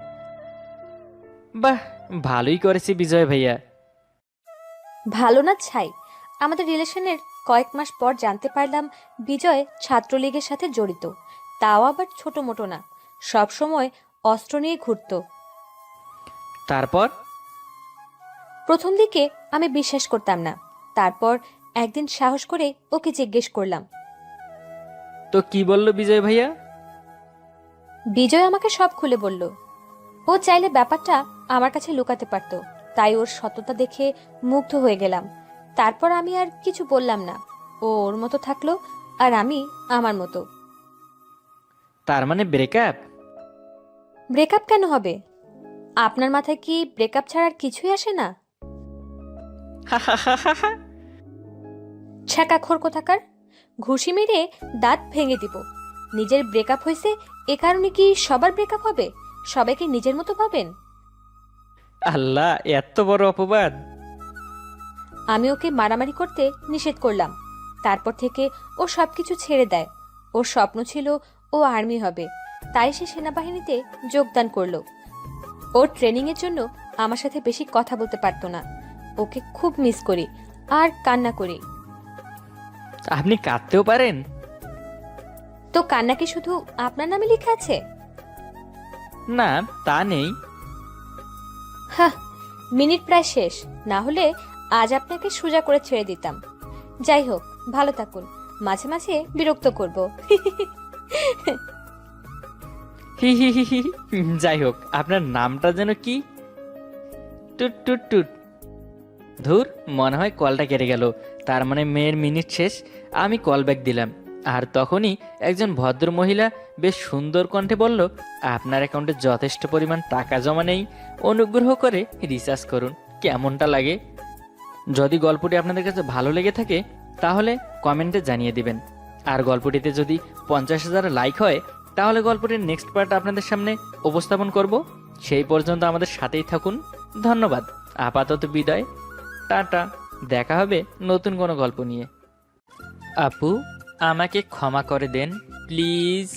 বাহ, ভালোই করেছি বিজয় ভাইয়া। ভালো না ছাই, আমাদের রিলেশনের কয়েক মাস পর জানতে পারলাম বিজয় ছাত্রলীগের সাথে জড়িত, তাও আবার ছোট মোটো না, সব সময় অস্ত্র নিয়ে ঘুরতো। তারপর? প্রথম দিকে আমি বিশ্বাস করতাম না, তারপর একদিন সাহস করে ওকে জিজ্ঞেস করলাম। তো কি বলল বিজয় ভাইয়া? বিজয় আমাকে সব খুলে বলল। ও চাইলে ব্যাপারটা আমার কাছে লুকাতে পারত, তাই ওর সততা দেখে মুগ্ধ হয়ে গেলাম। তারপর আমি আর কিছু বললাম না, ও ওর মতো থাকলো আর আমি আমার মতো। তার মানে ব্রেকআপ? ব্রেকআপ কেন হবে? আপনার মাথায় কি ব্রেকআপ ছাড়া আর কিছুই আসে না? ছ্যাঁকাখোর কোথাকার, ঘুষি মেরে দাঁত ভেঙে দিব। নিজের ব্রেকআপ হয়েছে এ কারণে কি সবার ব্রেকআপ হবে? সবাইকে নিজের মতো ভাবেন? আল্লাহ, এত বড় অপবাদ! আমি ওকে মারামারি করতে নিষেধ করলাম। তারপর থেকে ও সবকিছু ছেড়ে দেয়। ওর স্বপ্ন ছিল ও আর্মি হবে, তাই সে সেনাবাহিনীতে যোগদান করলো। ওর ট্রেনিং এর জন্য আমার সাথে বেশি কথা বলতে পারতো না। ওকে খুব মিস করি আর কান্না করি। আপনি কাঁদতেও পারেন? তো কান্না কি শুধু আপনার নামে লেখা আছে? না, তা নেই। হ্যাঁ, মিনিট প্রায় শেষ, না হলে আজ আপনাকে সোজা করে ছেড়ে দিতাম। যাই হোক, ভালো থাকুন, মাঝে মাঝে বিরক্ত করব। হি হি হি হি। যাই হোক, আপনার নামটা যেন কি? টুট টুট টুট। ধুর, মনে হয় কলটা কেটে গেল। তার মানে মেয়ের মিনিট শেষ। আমি কল ব্যাক দিলাম, আর তখনই একজন ভদ্র মহিলা বেশ সুন্দর কণ্ঠে বলল, আপনার অ্যাকাউন্টে যথেষ্ট পরিমাণ টাকা জমা নেই, অনুগ্রহ করে রিচার্জ করুন। কেমনটা লাগে? যদি গল্পটি আপনাদের কাছে ভালো লেগে থাকে তাহলে কমেন্টে জানিয়ে দিবেন। আর গল্পটিতে যদি 50,000 লাইক হয় তাহলে গল্পটির নেক্সট পার্ট আপনাদের সামনে উপস্থাপন করব। সেই পর্যন্ত আমাদের সাথেই থাকুন। ধন্যবাদ। আপাতত বিদায়, টাটা। দেখা হবে নতুন কোনো গল্প নিয়ে। আপু, আমাকে ক্ষমা করে দেন প্লিজ।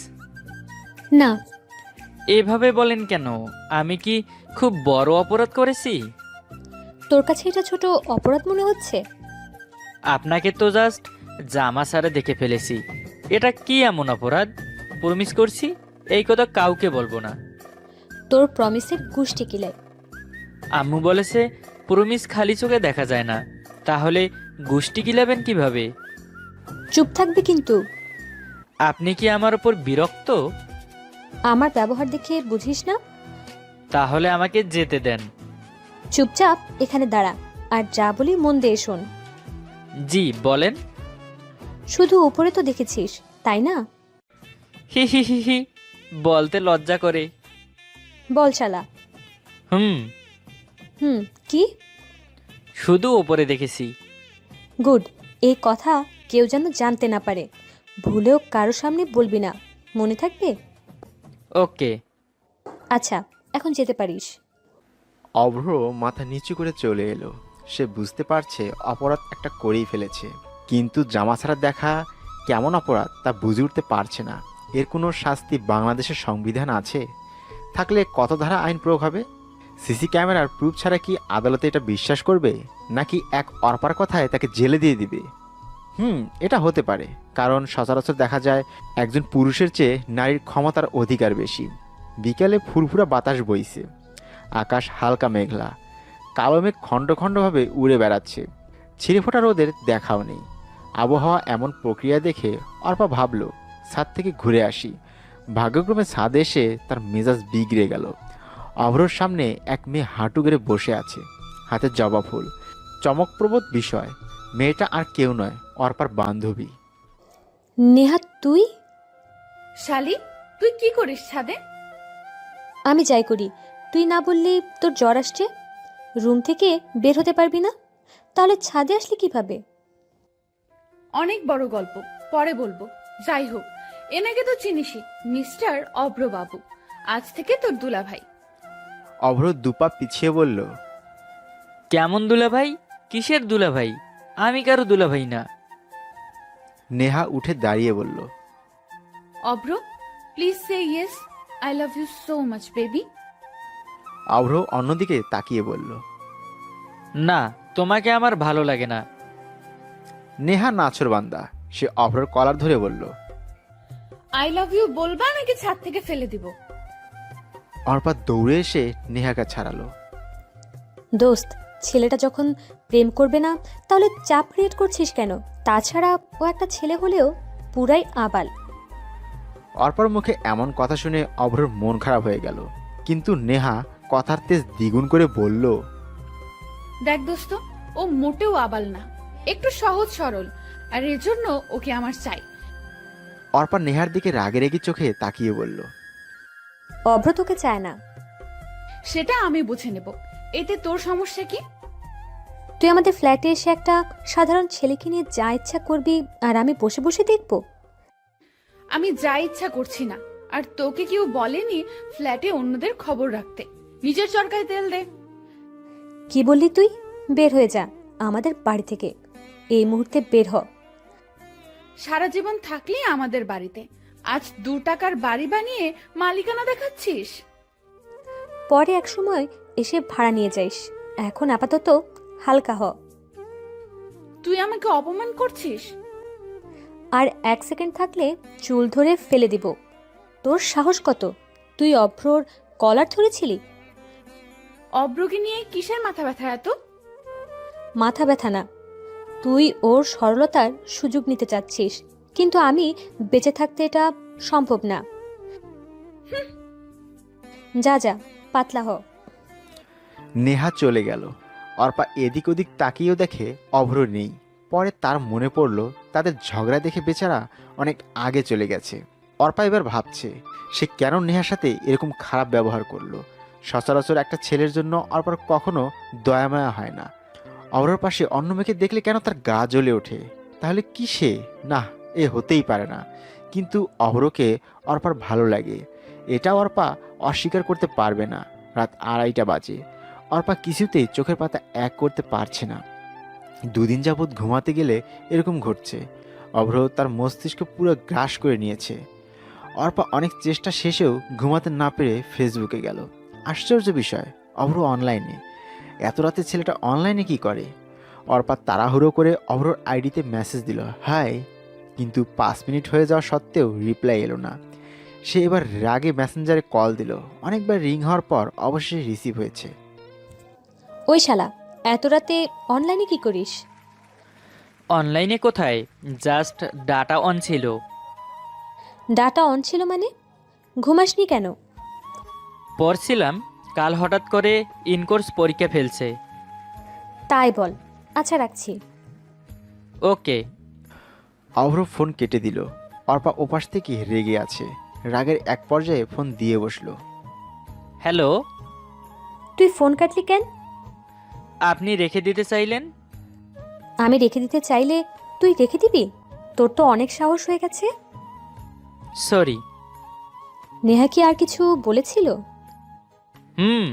না, এভাবে বলেন কেন? আমি কি খুব বড় অপরাধ করেছি? তোর কাছে এটা ছোট অপরাধ মনে হচ্ছে? আপনাকে তো জাস্ট জামা সারে দেখে ফেলেছি। এটা কি এমন অপরাধ? প্রমিস করছি এই কথা কাউকে বলবো না। তোর প্রমিসের গুষ্টি কিলাই। আম্মু বলেছে প্রমিস খালি চোখে দেখা যায় না, তাহলে গুষ্টি গিলাবেন কিভাবে? চুপ থাকবি কিন্তু। আপনি কি আমার উপর বিরক্ত? আমার ব্যবহার দেখে বুঝিস না? তাহলে আমাকে যেতে দেন। চুপচাপ এখানে দাঁড়া, আর যা বলি মন দিয়ে শোন। জি বলেন। শুধু উপরে তো দেখেছিস, তাই না? হি হি হি হি, বলতে লজ্জা করে। বল শালা। হুম, কি? শুধু ওপরে দেখেছি। গুড। এই কথা কেউ যেন জানতে না পারে, ভুলেও কারো সামনে বলবি না, মনে থাকবে? ওকে। আচ্ছা, এখন যেতে পারিস। অভ্র মাথা নিচু করে চলে এলো। সে বুঝতে পারছে অপরাধ একটা করেই ফেলেছে, কিন্তু জামা ছাড়া দেখা কেমন অপরাধ তা বুঝে উঠতে পারছে না। এর কোনো শাস্তি বাংলাদেশের সংবিধান আছে? থাকলে কত ধারা আইন প্রয়োগ হবে? সিসি ক্যামেরার প্রুফ ছাড়া কি আদালতে এটা বিশ্বাস করবে, নাকি এক অর্পার কথায় তাকে জেলে দিয়ে দিবে? এটা হতে পারে, কারণ সচরাচর দেখা যায় একজন পুরুষের চেয়ে নারীর ক্ষমতার অধিকার বেশি। বিকালে ফুরফুরা বাতাস বইছে, আকাশ হালকা মেঘলা, কালো মেঘ খণ্ড খণ্ডভাবে উড়ে বেড়াচ্ছে। ছিঁড়ে ফোটা রোদের দেখাও নেই। আবহাওয়া এমন প্রক্রিয়া দেখে অর্পা ভাবল ছাদ থেকে ঘুরে আসি, ভাগ্যক্রমে ছাদে এসে তার মেজাজ বিগড়ে গেল। অভ্রর সামনে এক মেয়ে হাঁটু গেড়ে বসে আছে, হাতে জবা ফুল। চমকপ্রদ বিষয়, মেয়েটা আর কেউ নয়, অর্পার বান্ধবী। নেহা তুই? শালি, তুই কি করিস ছাদে? আমি যাই করি, তুই না বললি তোর জ্বর আসছে, রুম থেকে বের হতে পারবি না, তাহলে ছাদে আসলি কিভাবে? অনেক বড় গল্প, পরে বলবো। যাই হোক, এনাকে তো চিনিসই, মিস্টার অভ্র বাবু, আজ থেকে তোর দুলাভাই। অভ্র দুপা পিছিয়ে বলল, কেমন দুলাভাই? কিসের দুলাভাই? আমি কারো দুলাভাই না। নেহা উঠে দাঁড়িয়ে বলল, Abhra, please say yes, I love you so much baby. Abhra অন্যদিকে তাকিয়ে বলল, না, তোমাকে আমার ভালো লাগে না। নেহা নাছোড়বান্দা, সে অভ্রর কলার ধরে বলল, আই লাভ ইউ বলবা নাকি ছাদ থেকে ফেলে দিব? অর্পা দৌড়ে এসে নেহাকে ছাড়ালো। দোস্ত, ছেলেটা যখন প্রেম করবে না তাহলে চাপ ক্রিয়েট করছিস কেন? তাছাড়া ও একটা ছেলে হলেও পুরাই আবাল। অর্পার মুখে এমন কথা শুনে অভ্রর মন খারাপ হয়ে গেল, কিন্তু নেহা কথার তেজ দ্বিগুণ করে বলল, দেখ দোস্ত, ও মোটেও আবাল না, একটু সহজ সরল, আর এজন্য ওকে আমার চাই। অর্পা নেহার দিকে রাগে রেগে চোখে তাকিয়ে বলল, অভ্র তোকে চায় না। সেটা আমি বুঝে নেব, এতে তোর সমস্যা কি? তুই আমাদের ফ্ল্যাটে এসে একটা সাধারণ ছেলেকে নিয়ে যা ইচ্ছা করবি আর আমি বসে বসে দেখব? আমি যা ইচ্ছা করছি না, আর তোকে কেউ বলেনি ফ্ল্যাটে অন্যদের খবর রাখতে। নিজের চরকায় তেল দে। কি বললি তুই? বের হয়ে যা আমাদের বাড়ি থেকে, এই মুহূর্তে বের হ। সারা জীবন থাকলি আমাদের বাড়িতে, আজ 2 টাকার বাড়ি বানিয়ে মালিকানা দেখাচ্ছিস। পরে এক সময় এসে ভাড়া নিয়ে যাইস, এখন আপাতত হালকা হ। তুই আমাকে অপমান করছিস। আর 1 সেকেন্ড থাকলে চুল ধরে ফেলে দিব। তোর সাহস কত? তুই অভ্রর কলার ধরেছিলি? অব্রকে নিয়ে কিসের মাথা ব্যথা এত? মাথা ব্যথা না, তুই ওর সরলতার সুযোগ নিতে চাচ্ছিস, কিন্তু আমি বেঁচে থাকতে এটা সম্ভব না। যা যা, পাতলা হ। নেহা চলে গেল। অর্পা এদিক ওদিক তাকিয়েও দেখে অভ্র নেই। পরে তার মনে পড়ল তাদের ঝগড়া দেখে বেচারা অনেক আগে চলে গেছে। অর্পা এবার ভাবছে সে কেন নেহার সাথে এরকম খারাপ ব্যবহার করলো। সচরাচর একটা ছেলের জন্য অর্পার কখনো দয়ামায়া হয় না। অভ্রর পাশে অন্য মেয়েকে দেখলে কেন তার গা জ্বলে ওঠে। তাহলে কি সে? না, এ হতেই পারে না। কিন্তু অভ্রকে অর্পার ভালো লাগে, এটা অর্পা অস্বীকার করতে পারবে না। রাত 2:30 বাজে। অর্পা কিছুতেই চোখের পাতা এক করতে পারছে না। 2 দিন যাবৎ ঘুমাতে গেলে এরকম ঘটছে। অভ্র তার মস্তিষ্ক পুরো গ্রাস করে নিয়েছে। অর্পা অনেক চেষ্টা শেষেও ঘুমাতে না পেরে ফেসবুকে গেল। আশ্চর্য বিষয়, অভ্র অনলাইনে। এত রাতে ছেলেটা অনলাইনে কি করে? অর্পা তাড়াহুড়ো করে অভ্রর আইডিতে মেসেজ দিল, হাই, কিন্তু 5 মিনিট হয়ে যাওয়া সত্ত্বেও রিপ্লাই এলো না। সে এবার রাগে মেসেঞ্জারে কল দিল। অনেকবার রিং হওয়ার পর অবশ্যই রিসিভ হয়েছে। ওই শালা, এত রাতে অনলাইনে কি করিস? অনলাইনে কোথায়, জাস্ট ডাটা অন ছিল। ডাটা অন ছিল মানে? ঘুমাসনি কেন? পড়ছিলাম, কাল হঠাৎ করে ইনকোর্স পরীক্ষা ফেলছে। তাই বল। আচ্ছা, রাখছি। ওকে। অভ্র ফোন কেটে দিল। অর্পা ওপাশ থেকে রেগে আছে। রাগের এক পর্যায়ে ফোন দিয়ে বসলো। হ্যালো। তুই ফোন কাটলি কেন? আপনি রেখে দিতে চাইলেন। আমি রেখে দিতে চাইলে তুই রেখে দিবি? তোর তো অনেক সাহস হয়ে গেছে। সরি। নেহা কি আর কিছু বলেছিল? হুম।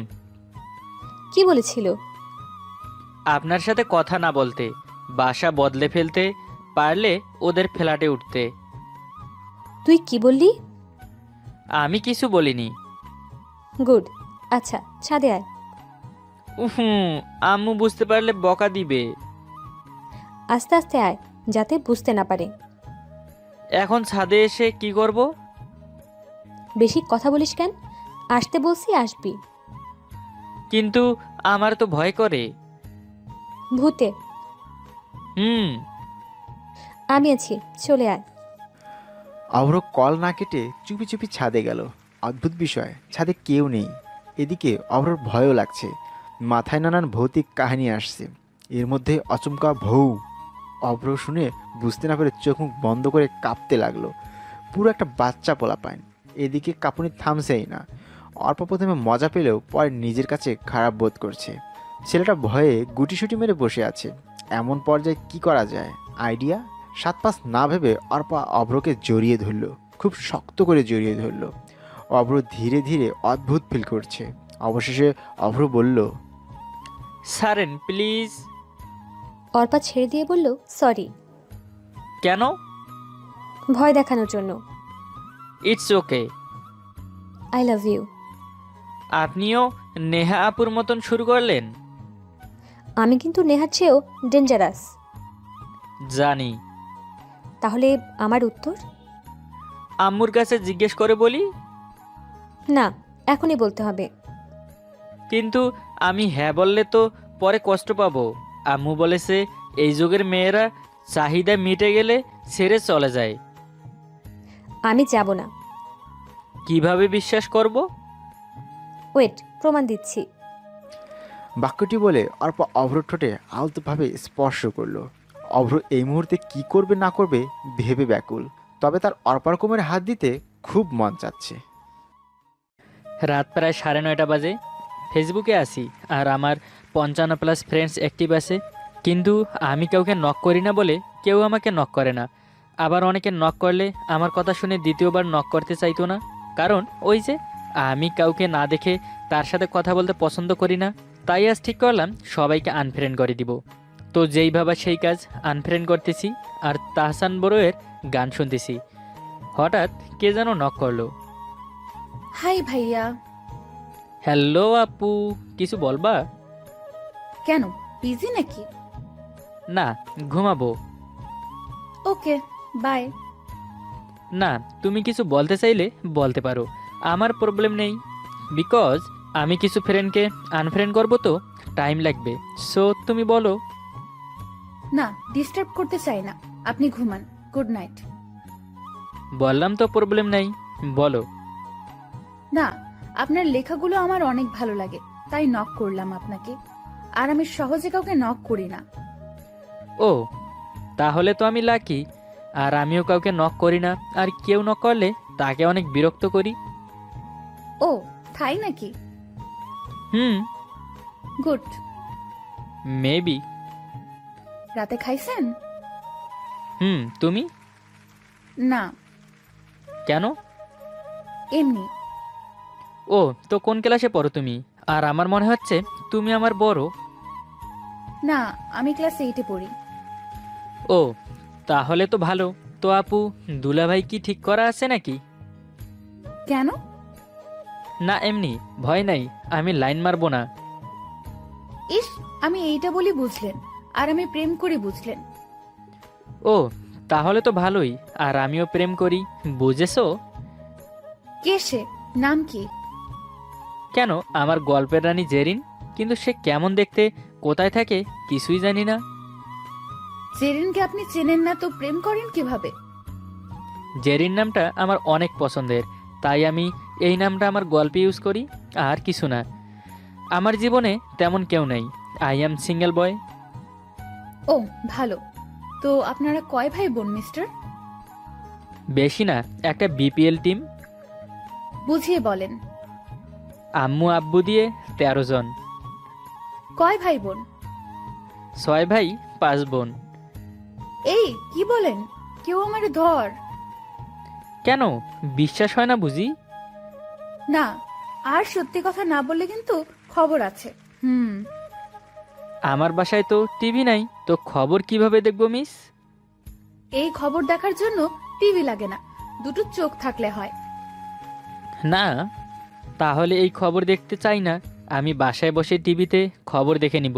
কি বলেছিল? আপনার সাথে কথা না বলতে, বাসা বদলে ফেলতে, পারলে ওদের ফ্ল্যাটে উঠতে। তুই কি বললি? আমি কিছু বলিনি। গুড। আচ্ছা, ছাদে আয়। হুম, আম্মু বুঝতে পারলে বকা দিবে। আস্তে আস্তে আয়, যাতে বুঝতে না পারে। এখন ছাদে এসে কি করব? বেশি কথা বলিস কেন? আসতে বলছি, আসবি। কিন্তু আমার তো ভয় করে। ভূতে। হুম। আমি আছি, চলে আয়। অভ্র কল না কেটে চুপি চুপি ছাদে গেল। অদ্ভুত বিষয়, ছাদে কেউ নেই। এদিকে অভ্রর ভয়ও লাগছে। মাথায় নানান ভৌতিক কাহিনী আসছে। এর মধ্যে অচমকা ভৌ। অভ্র শুনে বুঝতে না পেরে চোখ মুখ বন্ধ করে কাঁপতে লাগলো। পুরো একটা বাচ্চা পোলাপাইন। এদিকে কাঁপুনি থামছেই না। অল্প প্রথমে মজা পেলেও পরে নিজের কাছে খারাপ বোধ করছে। ছেলেটা ভয়ে গুটিসুটি মেরে বসে আছে। এমন পর্যায়ে কি করা যায়? আইডিয়া? সাত পাঁচ না ভেবে অর্পা অভ্রকে জড়িয়ে ধরল, খুব শক্ত করে জড়িয়ে ধরল। অভ্র ধীরে ধীরে অদ্ভুত ফিল করছে। অবশেষে অভ্র বলল, ছাড়েন প্লিজ। অর্পা ছেড়ে দিয়ে বলল, সরি। কেন? ভয় দেখানোর জন্য। It's okay. I love you. আপনিও নেহা আপুর মতন শুরু করলেন? আমি কিন্তু নেহার চেয়েও ডেঞ্জারাস। জানি। তাহলে আমার উত্তর? আম্মুর কাছে জিজ্ঞেস করে বলি। না, এখনই বলতে হবে। কিন্তু আমি হ্যাঁ বললে তো পরে কষ্ট পাবো। আম্মু বলেছে এই যুগের মেয়েরা চাহিদা মিটে গেলে ছেড়ে চলে যায়। আমি যাব না। কিভাবে বিশ্বাস করব? ওয়েট, প্রমাণ দিচ্ছি। বাক্যটি বলে অর্পা অভ্র ঠোঁটে আলতোভাবে স্পর্শ করলো। অভ্র এই মুহূর্তে কি করবে না করবে ভেবে ব্যাকুল। তবে তার অর্পার কোমরে হাত দিতে খুব মন চাচ্ছে। রাত প্রায় 9:30 বাজে। ফেসবুকে আসি আর আমার 55+ ফ্রেন্ডস অ্যাক্টিভ আছে, কিন্তু আমি কাউকে নক করি না বলে কেউ আমাকে নক করে না। আবার অনেকে নক করলে আমার কথা শুনে দ্বিতীয়বার নক করতে চাইতো না, কারণ ওই যে আমি কাউকে না দেখে তার সাথে কথা বলতে পছন্দ করি না। তাই আজ ঠিক করলাম সবাইকে আনফ্রেন্ড করে দিব। তো যেই ভাবা সেই কাজ, আনফ্রেন্ড করতেছি আর তাহসান বড়োয়ের গান শুনতেছি। হঠাৎ কে যেন নক করলো। হাই ভাইয়া। হ্যালো আপু, কিছু বলবা? কেন, বিজি নাকি? না, ঘুমাবো। ওকে, বাই। না, তুমি কিছু বলতে চাইলে বলতে পারো, আমার প্রবলেম নেই। বিকজ আমি কিছু ফ্রেন্ডকে আনফ্রেন্ড করবো তো টাইম লাগবে। সো তুমি বলো। না, ডিস্টার্ব করতে চাই না, আপনি ঘুমান। Good night. বললাম তো প্রবলেম নাই, বলো। না, আপনার লেখাগুলো আমার অনেক ভালো লাগে, তাই নক করলাম আপনাকে। আর আমি সহজে কাউকে নক করি না। ও, তাহলে তো আমি লাকি। আর আমিও কাউকে নক করি না, আর কেউ নক করলে তাকে অনেক বিরক্ত করি। ও, তাই নাকি? হুম, গুড। মেবি। রাতে খাইছেন? হুম, তুমি? না, কেন? এমনি। ও, তো কোন ক্লাসে পড়ো তুমি? আর আমার মনে হচ্ছে তুমি আমার বড়। না, আমি ক্লাস 8-এ পড়ি। ও, তাহলে তো ভালো। তো আপু, দুলাভাই কি ঠিক করা আছে নাকি? কেন? না এমনি, ভয় নাই, আমি লাইন মারবো না। ইস, আমি এইটা বলি বুঝলেন, আর আমি প্রেম করি বুঝলেন। ও, তাহলে তো ভালোই। আর আমিও প্রেম করি, বুঝেছো? কে সে? নাম কি? কেন, আমার গল্পের রানী জেরিন। কিন্তু সে কেমন দেখতে, কোথায় থাকে, কিছুই জানি না। জেরিনকে আপনি চেনেন না তো প্রেম করেন কিভাবে? জেরিন নামটা আমার অনেক পছন্দের, তাই আমি এই নামটা আমার গল্পে ইউজ করি, আর কিছু না। আমার জীবনে তেমন কেউ নেই। আই অ্যাম সিঙ্গেল বয়। ও, ভালো। তো আপনারা কয় ভাই বোন মিস্টার? বেশি না, একটা বিপিএল টিম। বুঝিয়ে বলেন। আম্মু আব্বু দিয়ে 13 জন। কয় ভাই বোন? 6 ভাই 5 বোন। এই কি বলেন? কেউ আমারে ধর। কেন, বিশ্বাস হয় না বুঝি? না, আর সত্যি কথা না বললে কিন্তু খবর আছে। আমার বাসায় তো টিভি নাই, তো খবর কিভাবে দেখবো মিস? এই খবর দেখার জন্য টিভি লাগে না, দুটো চোখ থাকলে হয়। না, তাহলে এই খবর দেখতে চাই না। আমি বাসায় বসে টিভিতে খবর দেখে নিব।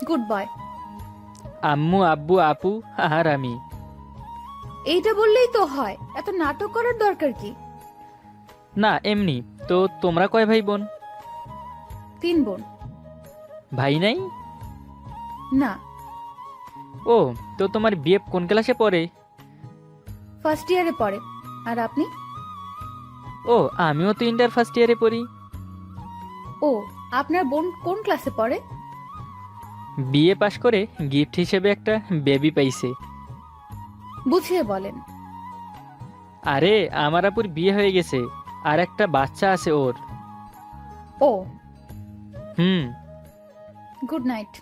Good boy. আম্মু আব্বু আপু আর আমি। এইটা বললেই তো হয়, এত নাটক করার দরকার কি? না এমনি। তো তোমরা কয় ভাই বোন? 3 বোন। ভাই নাই? না। ও, তো তোমার বিয়ে কোন ক্লাসে পড়ে? ফার্স্ট ইয়ারে পড়ে। আর আপনি? ও, আমিও তো ইন্টার ফার্স্ট ইয়ারে পড়ি। ও, আপনার বোন কোন ক্লাসে পড়ে? বিএ পাশ করে গিফট হিসেবে একটা বেবি পাইছে। বুঝিয়ে বলেন। আরে আমার আপুর বিয়ে হয়ে গেছে, আর একটা বাচ্চা আছে ওর। ও, হুম। Good night.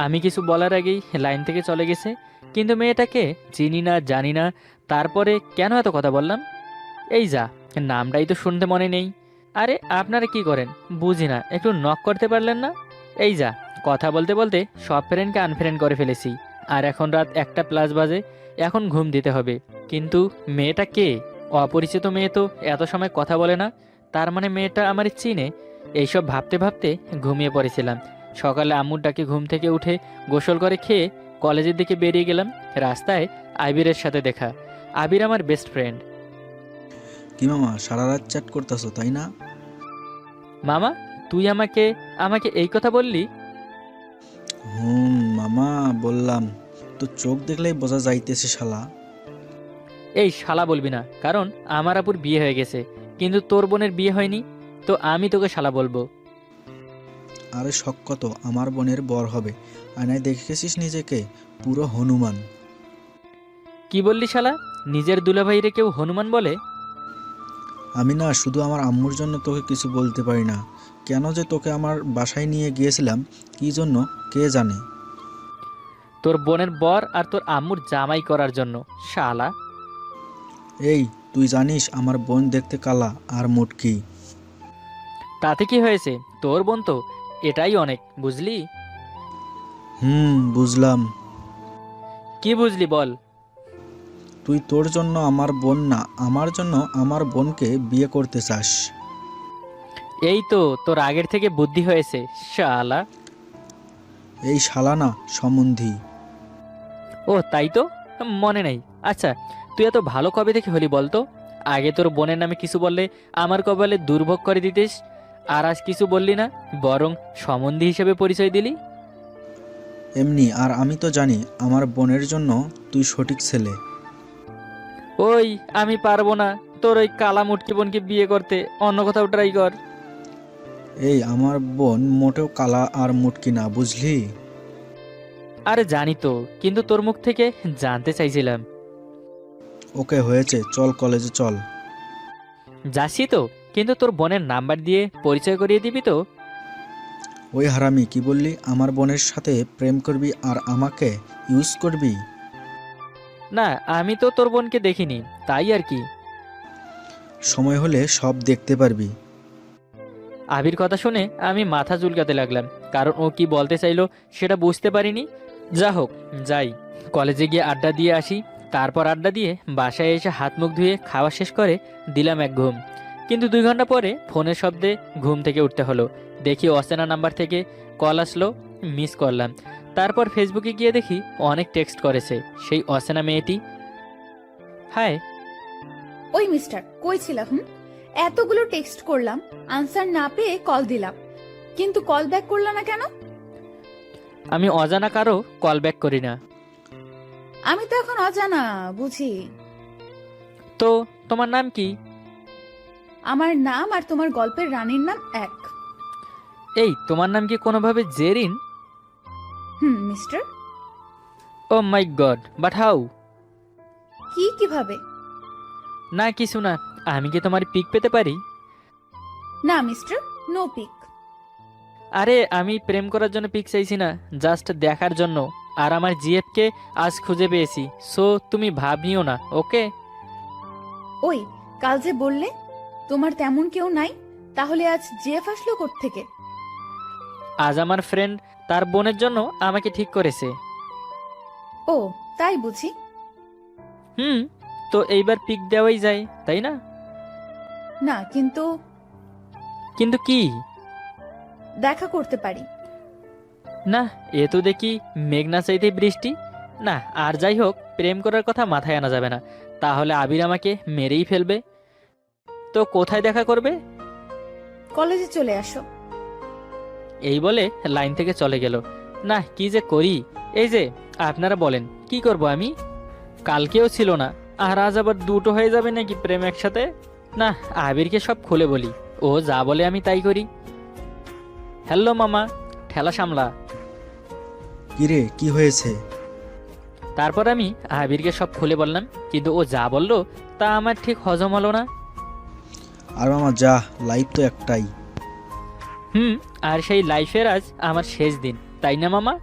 আমি কিছু বলার আগেই লাইন থেকে চলে গেছে। কিন্তু মেয়েটাকে চিনি না, জানি না, তারপরে কেন এত কথা বললাম? এই যা, নামটাই তো শুনতে মনে নেই। আরে আপনারা কি করেন বুঝি না, একটু নক করতে পারলেন না? এই যা, কথা বলতে বলতে সব ফ্রেন্ডকে আনফ্রেন্ড করে ফেলেছি। আর এখন রাত 1:00+ বাজে, এখন ঘুম দিতে হবে। কিন্তু মেয়েটা কে? অপরিচিত মেয়ে তো এত সময় কথা বলে না, তার মানে মেয়েটা আমার চিনে। এইসব ভাবতে ভাবতে ঘুমিয়ে পড়েছিলাম। সকালে আম্মুর ডাকে ঘুম থেকে উঠে গোসল করে খেয়ে কলেজের দিকে বেরিয়ে গেলাম। রাস্তায় আবিরের সাথে দেখা। আবির আমার বেস্ট ফ্রেন্ড। কি মামা, সারা রাত চ্যাট করতেছো তাই না? মামা, তুই আমাকে আমাকে এই কথা বললি? মামা বললাম তো, চোখ দেখলেই বোঝা যাইতেছে শালা। এই শালা বলবি না, কারণ আমার আপুর বিয়ে হয়ে গেছে, কিন্তু তোর বোনের বিয়ে হয়নি, তো আমি তোকে শালা বলবো? আরে শখ কত, আমার বোনের বর হবে। আয়নায় দেখেছিস নিজেকে? পুরো হনুমান। কি বললি শালা? নিজের দুলাভাইরে কেউ হনুমান বলে? আমি না শুধু আমার আম্মুর জন্য তোকে কিছু বলতে পারি না। কেন যে তোকে আমার বাসায় নিয়ে গিয়েছিলাম, কি জন্য কে জানে। তোর বোনের বর আর তোর আম্মুর জামাই করার জন্য শালা। এই তুই জানিস আমার বোন দেখতে কালা আর মুটকি। তাতে কি হয়েছে? তোর বোন তো, এটাই অনেক, বুঝলি? বুঝলাম। কি বুঝলি বল? তুই তোর জন্য আমার বোন না, আমার জন্য আমার বোনকে বিয়ে করতে চাস। এই তো তোর আগের থেকে বুদ্ধি হয়েছে শালা। এই শালা না, সম্বন্ধী। ও তাই তো, মনে নাই। আচ্ছা, তুই এত ভালো কবে থেকে হলি বলতো? আগে তোর বোনের নামে কিছু বললে আমার কপালে দুর্ভোগ করে দিতিস, আর আজ কিছু বললি না, বরং সম্বন্ধী হিসেবে পরিচয় দিলি। এমনি, আর আমি তো জানি আমার বোনের জন্য তুই সঠিক ছেলে। ওই, আমি পারবো না তোর ওই কালা মুটকি বোনকে বিয়ে করতে, অন্য কোথাও ট্রাই কর। এই আমার বোন মোটেও কালা আর মুটকি না, বুঝলি? আরে জানি তো, কিন্তু তোর মুখ থেকে জানতে চাইছিলাম। ওকে হয়েছে, চল কলেজে চল। যাচ্ছি তো, কিন্তু তোর বোনের নাম্বার দিয়ে পরিচয় করিয়ে দিবি তো? ওই হারামি, কি বললি? আমার বোনের সাথে প্রেম করবি আর আমাকে ইউজ করবি? না, আমি তো তোর বোনকে দেখিনি, তাই আর কি। সময় হলে সব দেখতে পারবি। আবির কথা শুনে আমি মাথা চুলকাতে লাগলাম, কারণ ও কি বলতে চাইলো সেটা বুঝতে পারিনি। যা হোক, যাই, কলেজে গিয়ে আড্ডা দিয়ে আসি। তারপর আড্ডা দিয়ে বাসায় এসে হাত মুখ ধুয়ে খাওয়া শেষ করে দিলাম এক ঘুম। কিন্তু 2 ঘন্টা পরে ফোনের শব্দে ঘুম থেকে উঠতে হলো। দেখি অচেনা নাম্বার থেকে কল আসলো, মিস করলাম। তারপর ফেসবুকে গিয়ে দেখি অনেক টেক্সট করেছে সেই অচেনা মেয়েটি। হাই। ওই মিস্টার, কই ছিলা? এতগুলো টেক্সট করলাম, আনসার না পেয়ে কল দিলাম, কিন্তু কল ব্যাক করলা না কেন? আমি অজানা কারো কল ব্যাক করি না। আমি তো এখন অজানা, বুঝি। তো তোমার নাম কি? আমার নাম আর তোমার গল্পের রানীর নাম এক। এই, তোমার নাম কি কোনোভাবে Zerin? Mister. Oh my god, but how? কিভাবে? না কিছু না, আমি কি তোমার পিক পেতে পারি? না মিস্টার, নো পিক। আরে আমি প্রেম করার জন্য পিক চাইছি না, জাস্ট দেখার জন্য। আর আমার জিএফকে আজ খুঁজে পেয়েছি, সো তুমি ভাবিও না, ওকে? ওই, কাল যে বললে তোমার তেমন কেউ নাই, তাহলে আজ জেফ আসলো কোত্থেকে? আজ আমার ফ্রেন্ড তার বোনের জন্য আমাকে ঠিক করেছে। ও, তাই বুঝি। তো এইবার পিক দেওয়াই যায়, তাই না? না, কিন্তু কিন্তু কি? দেখা করতে পারি। না, এ তো দেখি মেঘনা চাইতে বৃষ্টি। না, আর যাই হোক, প্রেম করার কথা মাথায় আনা যাবে না, তাহলে আবির আমাকে মেরেই ফেলবে। তো কোথায় দেখা করবে? কলেজে চলে আসো। এই বলে লাইন থেকে চলে গেল। না, কি যে করি। এই যে আপনারা বলেন, কি করব আমি? কালকেও ছিল না, আর আজ আবার দুটো হয়ে যাবে নাকি প্রেম একসাথে? না, আবিরকে সব খুলে বলি, ও যা বলে আমি তাই করি। হ্যালো মামা, ঠেলা সামলা। কিরে কি হয়েছে? তারপর আমি আবিরকে সব খুলে বললাম, কিন্তু ও যা বললো তা আমার ঠিক হজম হলো না। আর মামা যা, লাইফ তো একটাই। আর সেই লাইফের আজ আমার শেষ দিন, তাই না মামা?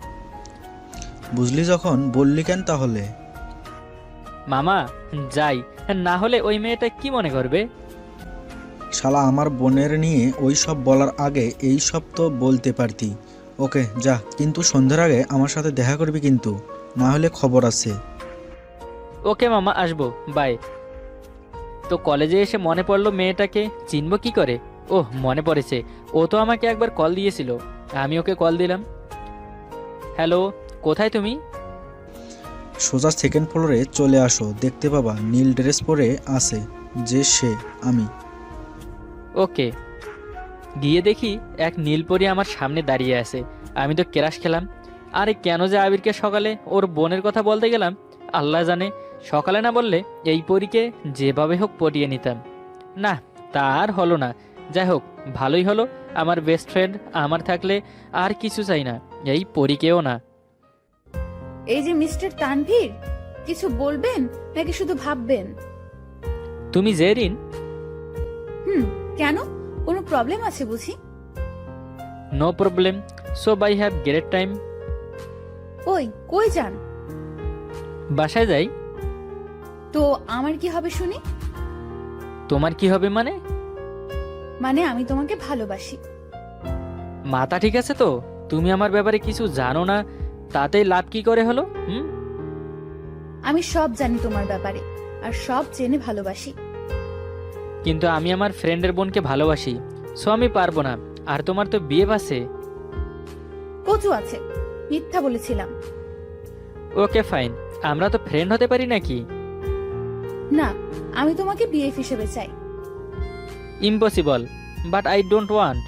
বুঝলি যখন বললি কেন তাহলে? মামা যাই, না হলে ওই মেয়েটা কি মনে করবে? শালা আমার বোনের নিয়ে ওই সব বলার আগে এই সব তো বলতে পারতি। ওকে যা, কিন্তু সন্ধ্যার আগে আমার সাথে দেখা করবি কিন্তু, না হলে খবর আছে। ওকে মামা, আসবো, বাই। তো কলেজে এসে মনে পড়লো মেয়েটাকে চিনবো কি করে। ওহ, মনে পড়েছে, ও তো আমাকে একবার কল দিয়েছিল, আমি ওকে কল দিলাম। হ্যালো, কোথায় তুমি? সোজা সেকেন্ড ফ্লোরে চলে আসো, দেখতে পাবা নীল ড্রেস পরে আছে যে সে আমি। ওকে। গিয়ে দেখি এক নীলপরি আমার সামনে দাঁড়িয়ে আছে। আমি তো ক্রাশ খেলাম। আরে কেন যে আবিরকে সকালে ওর বোনের কথা বলতে গেলাম, আল্লাহ জানে। সকালে না বললে এই পরীকে যেভাবে হোক পটিয়ে নিতাম। না, তা আর হলো না। যাই হোক, ভালোই হলো। আমার বেস্ট ফ্রেন্ড আমার থাকলে আর কিছু চাই না, এই পরীকেও না। এই যে মিস্টার তানভীর, কিছু বলবেন নাকি শুধু ভাববেন? তুমি জেরিন? কেন, কোনো প্রবলেম আছে বুঝি? No problem, so bye have great time. কই যান? বাসায় যাই। তো আমার কি হবে শুনি? তোমার কি হবে মানে? মানে আমি তোমাকে ভালোবাসি। মাথা ঠিক আছে তো? তুমি আমার ব্যাপারে কিছু জানো না, তাতেই লাভ কি করে হলো? আমি সব জানি তোমার ব্যাপারে, আর সব জেনে ভালোবাসি। কিন্তু আমি আমার ফ্রেন্ডের বোনকে ভালোবাসি, সো আমি পারবো না। আর তোমার তো বিয়ে আছে। কচু আছে, মিথ্যা বলেছিলাম। ওকে ফাইন, আমরা তো ফ্রেন্ড হতে পারি নাকি? না, আমি তোমাকে বিএফ হিসেবে চাই। Impossible, but I don't want.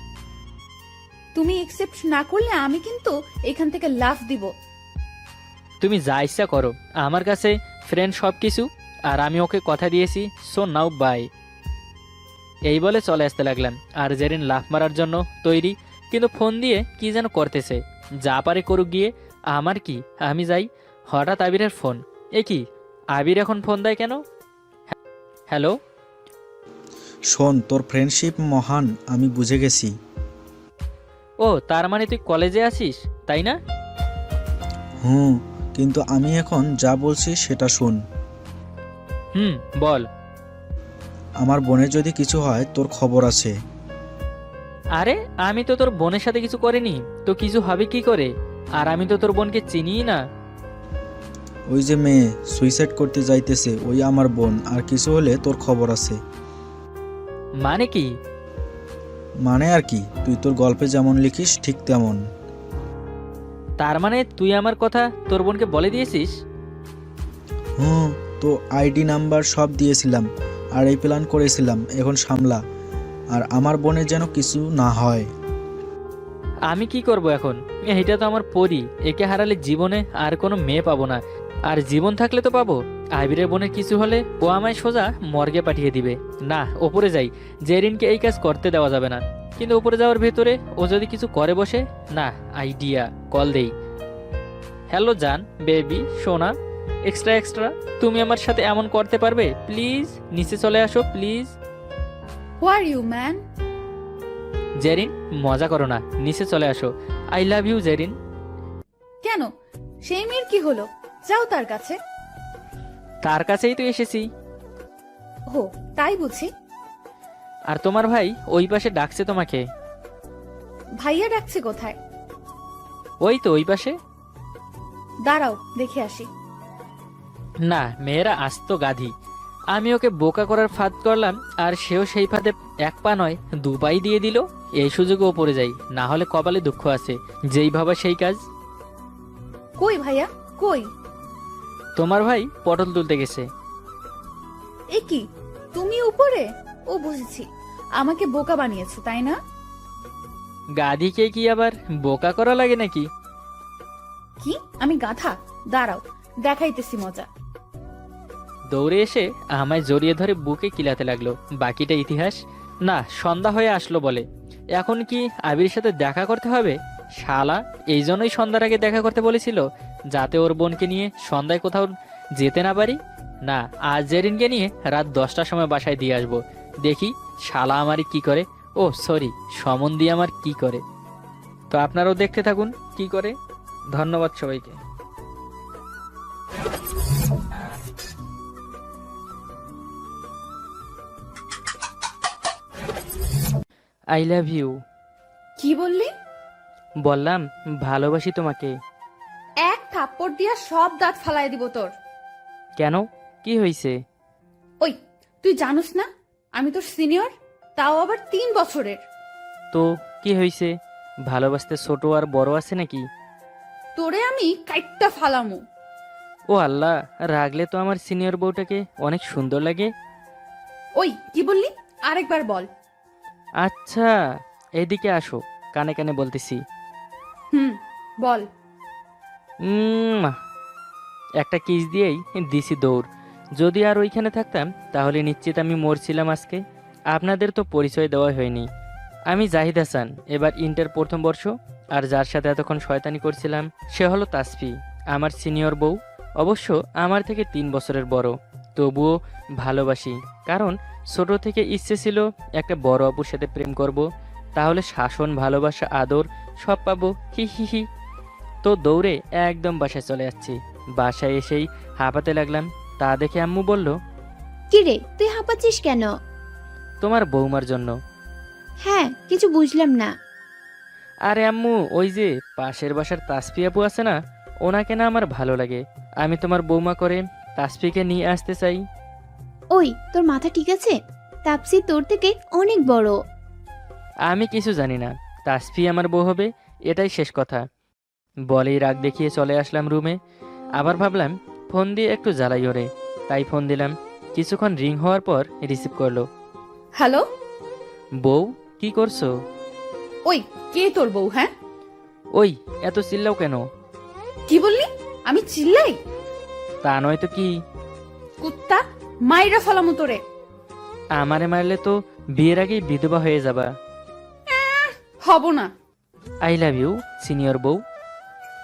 তুমি একসেপ্ট না করলে আমি কিন্তু এখান থেকে লাফ দিব। তুমি যা ইচ্ছা করো, আমার কাছে ফ্রেন্ড সব কিছু। আর আমি ওকে কথা দিয়েছি, সো নাও বাই। এই বলে চলে আসতে লাগলাম। আর জেরিন লাফ মারার জন্য তৈরি, কিন্তু ফোন দিয়ে কি যেন করতেছে। যা পারে করুক গিয়ে, আমার কি, আমি যাই। হঠাৎ আবিরের ফোন। এ কি, আবির এখন ফোন দেয় কেন? হ্যালো। শোন, তোর ফ্রেন্ডশিপ মহান, আমি বুঝে গেছি। ও, তার মানে তুই কলেজে আছিস, তাই না? কিন্তু আমি এখন যা বলছি সেটা শোন। বল। আমার বোনের যদি কিছু হয় তোর খবর আছে। আরে আমি তো তোর বোনের সাথে কিছু করিনি, তো কিছু হবে কি করে? আর আমি তো তোর বোনকে চিনিই না। ওই যে মেয়ে সুইসাইড করতে যাইতেছে, ওই আমার বোন। আর কিছু হলে তোর খবর আছে। মানে কি? মানে আর কি, তুই তোর গল্পে যেমন লিখিস ঠিক তেমন। তার মানে তুই আমার কথা তোর বোনকে বলে দিয়েছিস? তো আইডি নাম্বার সব দিয়েছিলাম, আর এই প্ল্যান করেছিলাম। এখন সামলা, আর আমার বোনের যেন কিছু না হয়। আমি কি করব এখন? এইটা তো আমার পরি, একে হারালে জীবনে আর কোনো মেয়ে পাবো না। আর জীবন থাকলে তো পাবো। আবিরের বোনের কিছু হলে ও আমায় সোজা মর্গে পাঠিয়ে দিবে। না, ওপরে যাই। জেরিনকে এই কাজ করতে দেওয়া যাবে না। কিন্তু উপরে যাওয়ার ভেতরে ও যদি কিছু করে বসে, না, আইডিয়া, কল দেই। হ্যালো জান, বেবি, সোনা, এক্সট্রা, তুমি আমার সাথে এমন করতে পারবে? প্লিজ নিচে চলে আসো, please. Who are you man? Zerin, মজা করো না, নিচে চলে আসো। I love you Zerin. কেন, সেই মেয়ের কি হলো? যাও তার কাছে। তার কাছেই তো এসেছি। ও, তাই বুঝি। আর তোমার ভাই ওই পাশে ডাকছে তোমাকে। ভাইয়া ডাকছে কোথায়? ওই তো ওই পাশে। দাঁড়াও, দেখে আসি। না, মেয়েরা আস্ত গাধি। আমি ওকে বোকা করার ফাঁদ করলাম, আর সেও সেই ফাঁদে এক পা নয় দু পাই দিয়ে দিল। এই সুযোগে ওপরে যাই, না হলে কপালে দুঃখ আছে। যেই ভাবা সেই কাজ। কই ভাইয়া, কই? তোমার ভাই পটল তুলতে গেছে। এ কি, তুমি উপরে? ও বুঝেছি, আমাকে বোকা বানিয়েছো তাই না? গাধিকে কি আবার বোকা করা লাগে নাকি? কি, আমি গাধা? দাঁড়াও, দেখাইতেছি মজা। দৌড়ে এসে আমায় জড়িয়ে ধরে বুকে কিলাতে লাগলো। বাকিটা ইতিহাস। না, সন্ধ্যা হয়ে আসলো বলে। এখন কি আবির সাথে দেখা করতে হবে? শালা এই জন্যই সন্ধ্যার আগে দেখা করতে বলেছিল, যাতে ওর বোনকে নিয়ে সন্ধ্যায় কোথাও যেতে না পারি। না, আজ জেরিনকে নিয়ে রাত 10টার সময় বাসায় দিয়ে আসবো। দেখি শালা আমারই কি করে। ও সরি, সমন দিয়ে আমার কি করে। তো আপনারাও দেখতে থাকুন কি করে। ধন্যবাদ সবাইকে। I love you. কি বললি? বললাম ভালোবাসি তোমাকে। এক থাপ্পড় দিয়া সব দাঁত ফালাই দিব তোর। কেন, কি হয়েছে? ওই, তুই জানোস না আমি তোর সিনিয়র, তাও আবার 3 বছরের। তো কি হয়েছে? ভালোবাসতে ছোট আর বড় আছে নাকি? তোরে আমি কাইটটা ফালামু। ও আল্লাহ, রাগলে তো আমার সিনিয়র বউটাকে অনেক সুন্দর লাগে। ওই, কি বললি? আরেকবার বল। আচ্ছা, এদিকে আসো, কানে কানে বলতেছি। বল। উম, একটা কিস দিয়েই দিছি দৌড়। যদি আর ওইখানে থাকতাম তাহলে নিশ্চিত আমি মরছিলাম আজকে। আপনাদের তো পরিচয় দেওয়া হয়নি। আমি জাহিদ হাসান, এবার ইন্টার প্রথম বর্ষ। আর যার সাথে এতক্ষণ শয়তানি করছিলাম সে হলো তাসফি, আমার সিনিয়র বউ। অবশ্য আমার থেকে 3 বছরের বড়। তবুও ভালোবাসি, কারণ ছোট থেকে ইচ্ছে ছিল একটা বড় আপুর সাথে প্রেম করব, তাহলে শাসন, ভালোবাসা, আদর সব পাবো। হি হি হি। তো দৌড়ে একদম বাসায় চলে যাচ্ছি। বাসায় এসেই হাঁপাতে লাগলাম। তা দেখে আম্মু বলল, কিরে তুই হাঁপাচ্ছিস কেন? তোমার বৌমার জন্য। হ্যাঁ, কিছু বুঝলাম না। আরে আম্মু, ওই যে পাশের বাসার তাসফি আপু আছে না, ওনাকে না আমার ভালো লাগে। আমি তোমার বৌমা করে তাসফিকে নিয়ে আসতে চাই। ওই, তোর মাথা ঠিক আছে? তাপসি তোর থেকে অনেক বড়। আমি কিছু জানি না, তাসফি আমার বউ হবে, এটাই শেষ কথা। বলেই রাগ দেখিয়ে চলে আসলাম রুমে। আবার ভাবলাম ফোন দিয়ে একটু জ্বালাই ওরে, তাই ফোন দিলাম। কিছুক্ষণ রিং হওয়ার পর রিসিভ করলো। হ্যালো। বউ, কি করছো? ওই, কে তোর বউ? হ্যাঁ, ওই, এত চিল্লাও কেন? কি বললি? আমি চিল্লাই? তা নয় তো কি। কুত্তা, মাইরা ফালামু তোরে। আমারে মারলে তো বিয়ের আগেই বিধবা হয়ে যাবা। হব না। আই লাভ ইউ সিনিয়র বউ।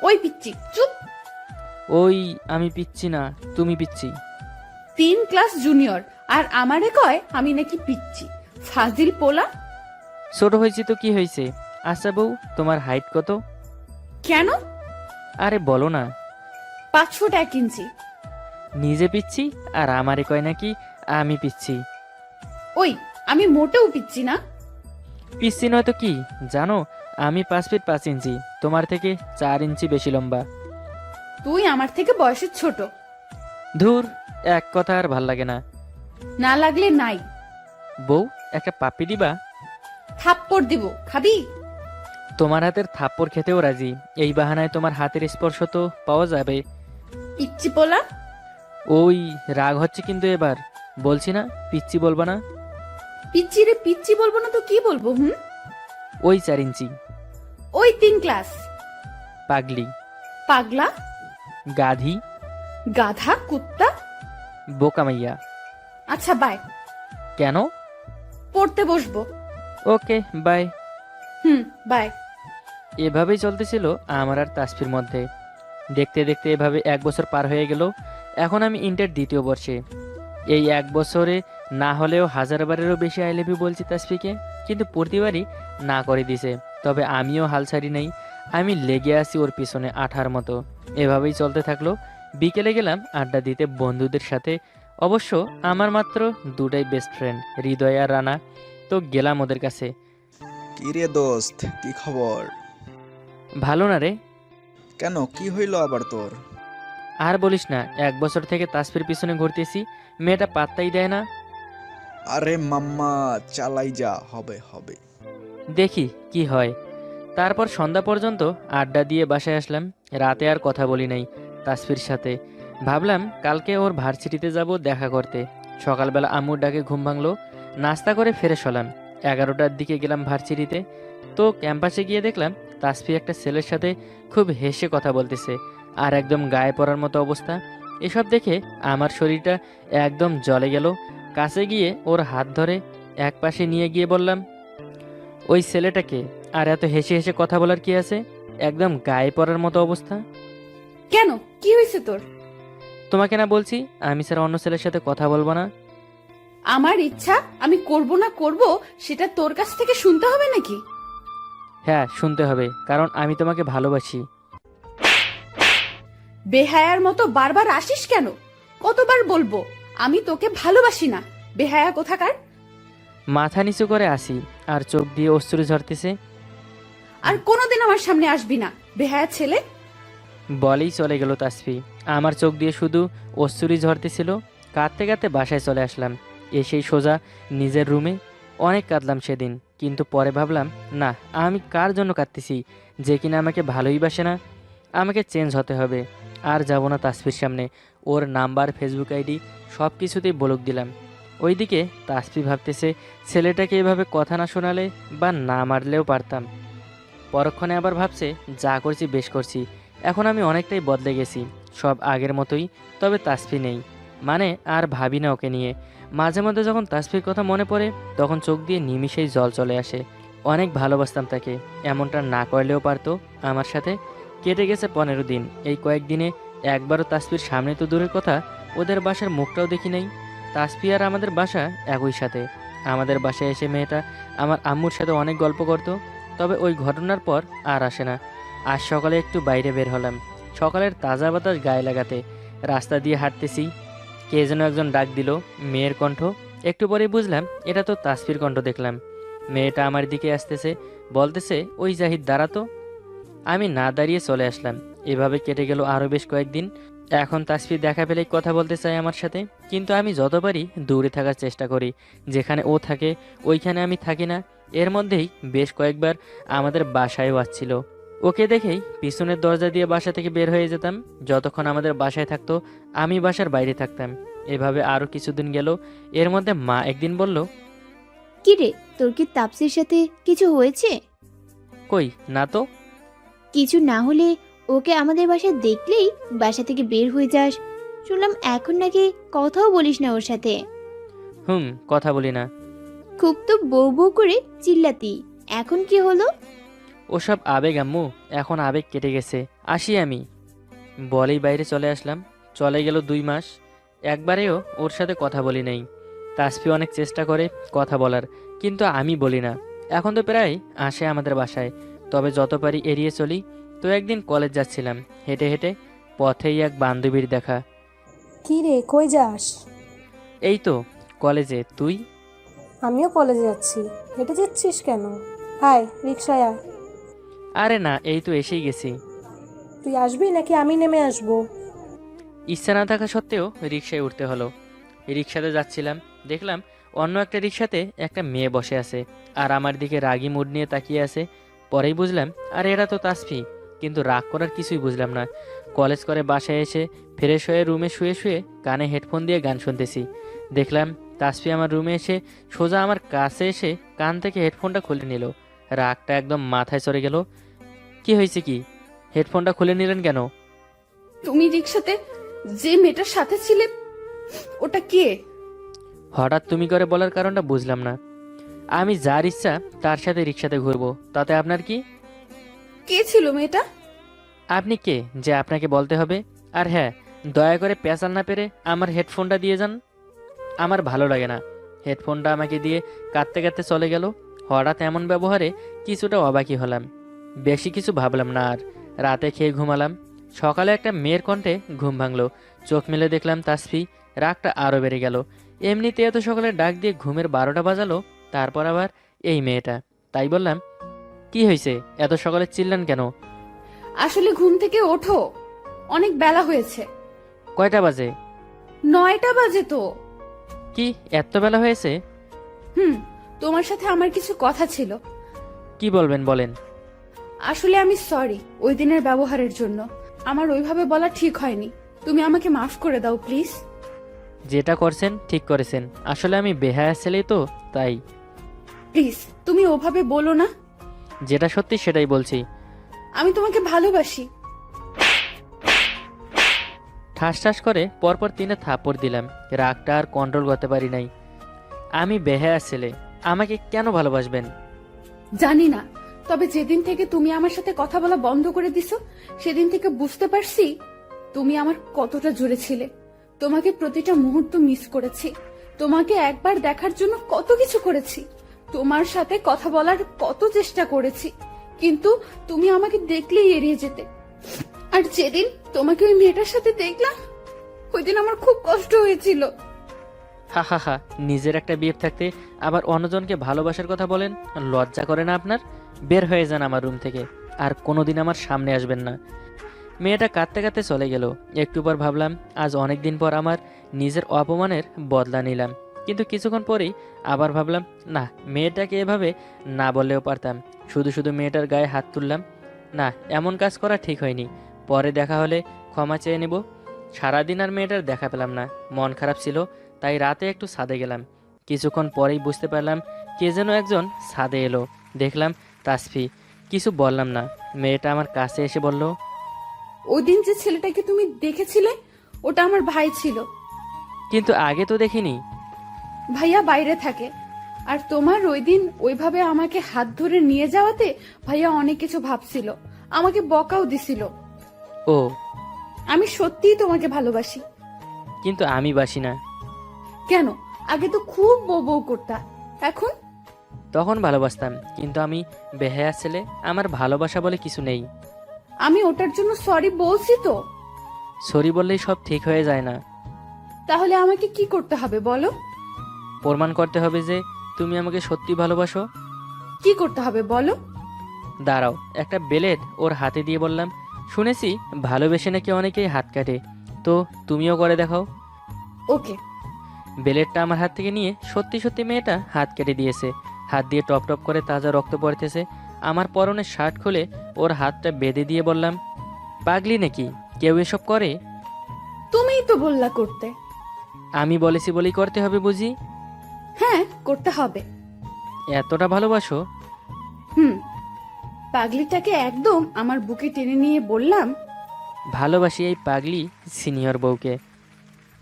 ওই পিচ্ছি, চুপ। ওই, আমি পিচ্ছি না, তুমি পিচ্ছি। 3 ক্লাস জুনিয়র আর আমারে কয় আমি নাকি পিচ্ছি। ফাজিল পোলা। ছোট হয়েছি তো কি হয়েছে? আচ্ছা বউ, তোমার হাইট কত? কেন? আরে বলো না। 5 ফুট 1 ইঞ্চি। নিজে পিচ্ছি আর আমারে কয় নাকি আমি পিচ্ছি। ওই, আমি মোটেও পিচ্ছি না। পিচ্ছি নয় তো কি? জানো, আমি 5 ফিট 5 ইঞ্চি, তোমার থেকে 4 ইঞ্চি বেশি লম্বা। তুই আমার থেকে বয়সে ছোট। ধুর, এক কথা আর ভাল লাগে না। না লাগলে নাই। বউ, একটা পাপ্পি দিবা? থাপ্পড় দিব, খাবি? তোমার হাতের থাপ্পড় খেতেও রাজি। এই বাহানায় তোমার হাতের স্পর্শ তো পাওয়া যাবে। পিচ্ছি পোলা। ওই, রাগ হচ্ছে কিন্তু এবার। বলছি না পিচ্ছি বলবা না। পিচ্ছি রে পিচ্ছি বলবো না তো কি বলবো? ওই 4 ইঞ্চি। ওই 3 ক্লাস। পাগলি, পাগলা, গাধি, গাধা, কুত্তা। বোকামাইয়া। আচ্ছা বাই। কেন? পড়তে বসবো। Okay bye. বাই। এভাবেই চলতেছিল আমার আর তাসফির মধ্যে। দেখতে দেখতে এভাবে 1 বছর পার হয়ে গেল। এখন আমি ইন্টার 2য় বর্ষে। এই 1 বছরে না হলেও 1000বারেরও বেশি আই লাভ ইউ বলছি তাসফিকে, কিন্তু প্রতিবারই না করে দিছে। তবে আমিও হাল ছাড়ি নেই, আমি লেগে আছি ওর পিছনে আঠার মতো। এভাবেই চলতে থাকলো। বিকেলে গেলাম আড্ডা দিতে বন্ধুদের সাথে। অবশ্য আমার মাত্র 2টাই বেস্ট ফ্রেন্ড, হৃদয় আর রানা। তো গেলাম ওদের কাছে। কি রে দোস্ত, কি খবর? ভালো না রে। কেন, কি হইল আবার তোর? আর বলিস না, 1 বছর থেকে তাসফির পিছনে ঘুরতেছি, মেয়েটা পাত্তাই দেয় না। আরে মাম্মা, চালাই যা, হবে হবে। দেখি কি হয়। তারপর সন্ধ্যা পর্যন্ত আড্ডা দিয়ে বাসায় আসলাম। রাতে আর কথা বলি নাই তাসফির সাথে। ভাবলাম কালকে ওর ভার্সিটিতে যাব দেখা করতে। সকালবেলা আম্মুর ডাকে ঘুম ভাঙলো। নাস্তা করে ফ্রেশ হলাম। 11টার দিকে গেলাম ভার্সিটিতে। তো ক্যাম্পাসে গিয়ে দেখলাম তাসফি একটা ছেলের সাথে খুব হেসে কথা বলতেছে, আর একদম গায়ে পড়ার মতো অবস্থা। এসব দেখে আমার শরীরটা একদম জ্বলে গেল। কাছে গিয়ে ওর হাত ধরে একপাশে নিয়ে গিয়ে বললাম, ওই ছেলেটাকে আর এত হেসে হেসে কথা বলার কি আছে? একদম গায়ে পড়ার মতো অবস্থা। কেন, কি হয়েছে তোর? তোমাকে না বলছি আমি স্যার অন্য ছেলের সাথে কথা বলবো না? আমার ইচ্ছা আমি করব না করব সেটা তোর কাছ থেকে শুনতে হবে নাকি? হ্যাঁ, শুনতে হবে, কারণ আমি তোমাকে ভালোবাসি। বেহায়ার মতো বারবার আসিস কেন? কতবার বলবো আমি তোকে ভালোবাসি না, বেহায়া কোথাকার। মাথা নিচু করে আসি আর চোখ দিয়ে অশ্রু ঝরতেছে। আর কোনোদিন আমার সামনে আসবি না, বেহায়া ছেলে। বলেই চলে গেল তাসফি। আমার চোখ দিয়ে শুধু অশ্রুই ঝরতেছিল। কাঁদতে কাঁদতে বাসায় চলে আসলাম। এসেই সোজা নিজের রুমে। অনেক কাঁদলাম সেদিন, কিন্তু পরে ভাবলাম, না, আমি কার জন্য কাঁদতেছি যে কিনা আমাকে ভালোই বাসে না। আমাকে চেঞ্জ হতে হবে। আর যাব না তাসফির সামনে। ওর নাম্বার, ফেসবুক আইডি সব কিছুতেই ব্লক দিলাম। ওইদিকে তাসফি ভাবতেছে ছেলেটাকে এভাবে কথা না শোনালে বা না মারলেও পারতাম। পরক্ষণে আবার ভাবছে, যা করছি বেশ করছি, এখন আমি অনেকটাই বদলে গেছি, সব আগের মতোই। তবে তাসফি নেই, মানে আর ভাবি না ওকে নিয়ে। মাঝে মধ্যে যখন তাসফির কথা মনে পড়ে তখন চোখ দিয়ে নিমিষেই জল চলে আসে। অনেক ভালোবাসতাম তাকে, এমনটা না করলেও পারতো আমার সাথে। কেটে গেছে 15 দিন। এই কয়েকদিনে একবারও তাসফির সামনে তো দূরের কথা, ওদের বাসার মুখটাও দেখি নাই। তাসফি আর আমাদের বাসা একই সাথে। আমাদের বাসায় এসে মেয়েটা আমার আম্মুর সাথে অনেক গল্প করতো, তবে ওই ঘটনার পর আর আসে না। আজ সকালে একটু বাইরে বের হলাম, সকালের তাজা বাতাস গায়ে লাগাতে। রাস্তা দিয়ে হাঁটতেছি, কে যেন একজন ডাক দিল, মেয়ের কণ্ঠ। একটু পরেই বুঝলাম এটা তো তাসফির কণ্ঠ। দেখলাম মেয়েটা আমার দিকে আসতেছে, বলতেছে, ওই জাহিদ দাঁড়াতো। আমি না দাঁড়িয়ে চলে আসলাম। এভাবে কেটে গেল আরও বেশ কয়েকদিন। এখন তাসফি দেখা পেলেই কথা বলতে চায় আমার সাথে, কিন্তু আমি যত পারি দূরে থাকার চেষ্টা করি। যেখানে ও থাকে ওইখানে আমি থাকি না। এর মধ্যেই বেশ কয়েকবার আমাদের বাসায়ও আসছিল। ওকে দেখেই পিছনের দরজা দিয়ে বাসা থেকে বের হয়ে যেতাম। যতক্ষণ আমাদের বাসায় থাকতো আমি বাসার বাইরে থাকতাম। এভাবে আরও কিছুদিন গেল। এর মধ্যে মা একদিন বলল, কি রে, তোর কি তাপসির সাথে কিছু হয়েছে? কই না তো। কিছু না হলে ওকে আমাদের বাসায় দেখলেই বাসা থেকে বের হয়ে যাস। শুনলাম এখন নাকি কথাও বলিস না ওর সাথে। কথা বলি না। খুব তো বউ বউ করে চিল্লাতি, এখন কি হলো? ওসব আবেগ আম্মু, এখন আবেগ কেটে গেছে, আসি আমি। বলেই বাইরে চলে আসলাম। চলে গেল 2 মাস। একবারেও ওর সাথে কথা বলি নাই। তাসফি অনেক চেষ্টা করে কথা বলার, কিন্তু আমি বলি না। এখন তো প্রায় আসে আমাদের বাসায়, তবে যত পারি এড়িয়ে চলি। তো একদিন কলেজ যাচ্ছিলাম, হেঁটে হেঁটে পথেই এক বান্ধবীর দেখা। কি রে, কই যাস? এই তো কলেজে, তুই? আমিও কলেজে যাচ্ছি। হেঁটে যাচ্ছিস কেন? আয়, রিক্সায় আয়। আরে না, এই তো এসেই গেছি। তুই আসবি নাকি আমি নেমে আসবো? ইচ্ছা না থাকা সত্ত্বেও রিক্সায় উঠতে হলো। রিক্সাতে যাচ্ছিলাম, দেখলাম অন্য একটা রিক্সাতে একটা মেয়ে বসে আছে আর আমার দিকে রাগী মুড নিয়ে তাকিয়ে আছে। পরেই বুঝলাম আরে এরা তো তাসফি, কিন্তু রাগ করার কিছুই বুঝলাম না। কলেজ করে বাসায় এসে ফ্রেশ হয়ে রুমে শুয়ে শুয়ে কানে হেডফোন দিয়ে গান শুনতেছি। দেখলাম তাসফি আমার রুমে এসে সোজা আমার কাছে এসে কান থেকে হেডফোনটা খুলে নিল। রাগটা একদম মাথায় চড়ে গেল। কি হয়েছে কি? হেডফোনটা খুলে নিলেন কেন? তুমি রিক্সাতে যে মেয়েটার সাথে ছিলে ওটা কে? হঠাৎ তুমি করে বলার কারণটা বুঝলাম না। আমি যার ইচ্ছা তার সাথে রিক্সাতে ঘুরবো, তাতে আপনার কি? কে ছিল মেয়েটা? আপনি কে যে আপনাকে বলতে হবে? আর হ্যাঁ, দয়া করে পেঁচাল না পেরে আমার হেডফোনটা দিয়ে যান। আমার ভালো লাগে না। হেডফোনটা আমাকে দিয়ে কাঁদতে কাঁদতে চলে গেল। হঠাৎ এমন ব্যবহারে কিছুটা অবাকই হলাম। বেশি কিছু ভাবলাম না আর। রাতে খেয়ে ঘুমালাম। সকালে একটা মেয়ের কণ্ঠে ঘুম ভাঙলো। চোখ মেলে দেখলাম তাসফি। রাগটা আরও বেড়ে গেল। এমনিতে এত সকালে ডাক দিয়ে ঘুমের 12টা বাজালো, তারপর আবার এই মেয়েটা। তাই বললাম, কি হয়েছে, এত সকালে চিল্লান কেন? আসলে ঘুম থেকে ওঠো, অনেক বেলা হয়েছে। কয়টা বাজে? 9টা বাজে তো। কি এত বেলা হয়েছে? তোমার সাথে আমার কিছু কথা ছিল। কি বলবেন বলেন। আসলে আমি সরি ওই দিনের ব্যবহারের জন্য। আমার ওইভাবে বলা ঠিক হয়নি, তুমি আমাকে মাফ করে দাও প্লিজ। যেটা করছেন ঠিক করেছেন। আসলে আমি বেহায়া ছেলে তো, তাই। প্লিজ তুমি ওভাবে বলো না। যেটা সত্যি সেটাই বলছি। আমি তোমাকে ভালোবাসি। ঠাস ঠাস করে পরপর 3টা থাপ্পড় দিলাম। রাগটা আর কন্ট্রোল করতে পারি নাই। আমি বেহায়া ছেলে, আমাকে কেন ভালোবাসবেন? জানি না, তবে যেদিন থেকে তুমি আমার সাথে কথা বলা বন্ধ করে দিছো সেদিন থেকে বুঝতে পারছি তুমি আমার কতটা জোরে ছিলে। তোমাকে প্রতিটা মুহূর্ত মিস করেছি, তোমাকে একবার দেখার জন্য কত কিছু করেছি, তোমার সাথে কথা বলার কত চেষ্টা করেছি, কিন্তু তুমি আমাকে দেখলেই এড়িয়ে যেতে। আর যেদিন তোমাকে ওই মেয়েটার সাথে দেখলাম ওই দিন আমার খুব কষ্ট হয়েছিল। হা হা হা, নিজের একটা বিয়ে থাকতে আবার অন্যজনকে ভালোবাসার কথা বলেন? লজ্জা করে না আপনার? বের হয়ে যান আমার রুম থেকে, আর কোনোদিন আমার সামনে আসবেন না। মেয়েটা কাঁদতে কাঁদতে চলে গেল। একটু পর ভাবলাম আজ অনেক দিন পর আমার নিজের অপমানের বদলা নিলাম। কিন্তু কিছুক্ষণ পরেই আবার ভাবলাম না, মেয়েটাকে এভাবে না বললেও পারতাম। শুধু শুধু মেয়েটার গায়ে হাত তুললাম। না, এমন কাজ করা ঠিক হয়নি। পরে দেখা হলে ক্ষমা চেয়ে নেব। সারাদিন আর মেয়েটার দেখা পেলাম না, মন খারাপ ছিল, তাই রাতে একটু ছাদে গেলাম। কিছুক্ষণ পরেই বুঝতে পারলাম কে যেন একজন ছাদে এলো। দেখলাম তাসফি। কিছু বললাম না। মেয়েটা আমার কাছে এসে বলল, ওই দিন যে ছেলেটাকে তুমি দেখেছিলে ওটা আমার ভাই ছিল। কিন্তু আগে তো দেখিনি। ভাইয়া বাইরে থাকে, আর তোমার ওই দিন ওইভাবে আমাকে হাত ধরে নিয়ে যাওয়াতে ভাইয়া অনেক কিছু ভাবছিল, আমাকে বকাও দিছিল। ও, আমি সত্যিই তোমাকে ভালোবাসি। কিন্তু আমি বাসি না। কেন? আগে তো খুব বউ বউ করতা, এখন? তখন ভালোবাসতাম, কিন্তু আমি বেহায়া ছেলে, আমার ভালোবাসা বলে কিছু নেই। আমি ওটার জন্য সরি বলছি তো। সরি বললেই সব ঠিক হয়ে যায় না। তাহলে আমাকে কি করতে হবে বলো? প্রমাণ করতে হবে যে তুমি আমাকে সত্যি ভালোবাসো। কি করতে হবে বলো? দাঁড়াও, একটা ব্লেড ওর হাতে দিয়ে বললাম, শুনেছি ভালোবেসে নাকি অনেকেই হাত কাটে, তো তুমিও করে দেখাও। ওকে। ব্লেডটা আমার হাত থেকে নিয়ে সত্যি সত্যি মেয়েটা হাত কেটে দিয়েছে। হাত দিয়ে টপ টপ করে তাজা রক্ত পড়তেছে। আমার পরনের শার্ট খুলে ওর হাতটা বেঁধে দিয়ে বললাম, পাগলি নাকি? কেউ এসব করে? তুমিই তো বললা করতে। আমি বলেছি বলেই করতে হবে বুঝি? হ্যাঁ, করতে হবে। এতটা ভালোবাসো? হুম। পাগলিটাকে একদম আমার বুকে টেনে নিয়ে বললাম, ভালোবাসি এই পাগলি সিনিয়র বউকে।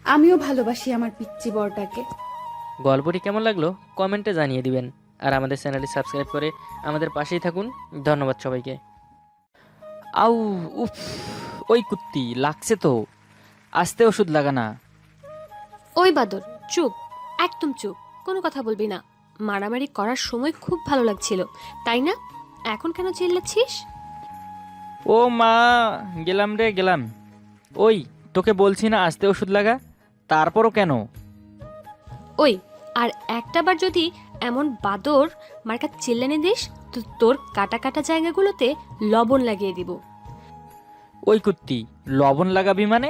আমিও ভালোবাসি আমার পিচ্চি বরটাকে। গল্পটি কেমন লাগলো কমেন্টে জানিয়ে দিবেন, আর আমাদের চ্যানেলটি সাবস্ক্রাইব করে আমাদের পাশেই থাকুন। ধন্যবাদ সবাইকে। আউ, উফ, ওই কুত্তি লাগছে তো, আস্তে ওষুধ লাগানা। ওই বাদর, চুপ, একদম চুপ, কোনো কথা বলবি না। মারামারি করার সময় খুব ভালো লাগছিল, তাই না? এখন কেন চিল্লাচ্ছিস? ও মা, গেলাম রে গেলাম। ওই, তোকে বলছি না আস্তে ওষুধ লাগা, তারপরও কেন? ওই, আর একটাবার যদি এমন বাদর মার্কা চিল্লানি দিস তো তোর কাটা কাটা জায়গাগুলোতে লবণ লাগিয়ে দিব। ওই কুত্তি, লবণ লাগাবি মানে?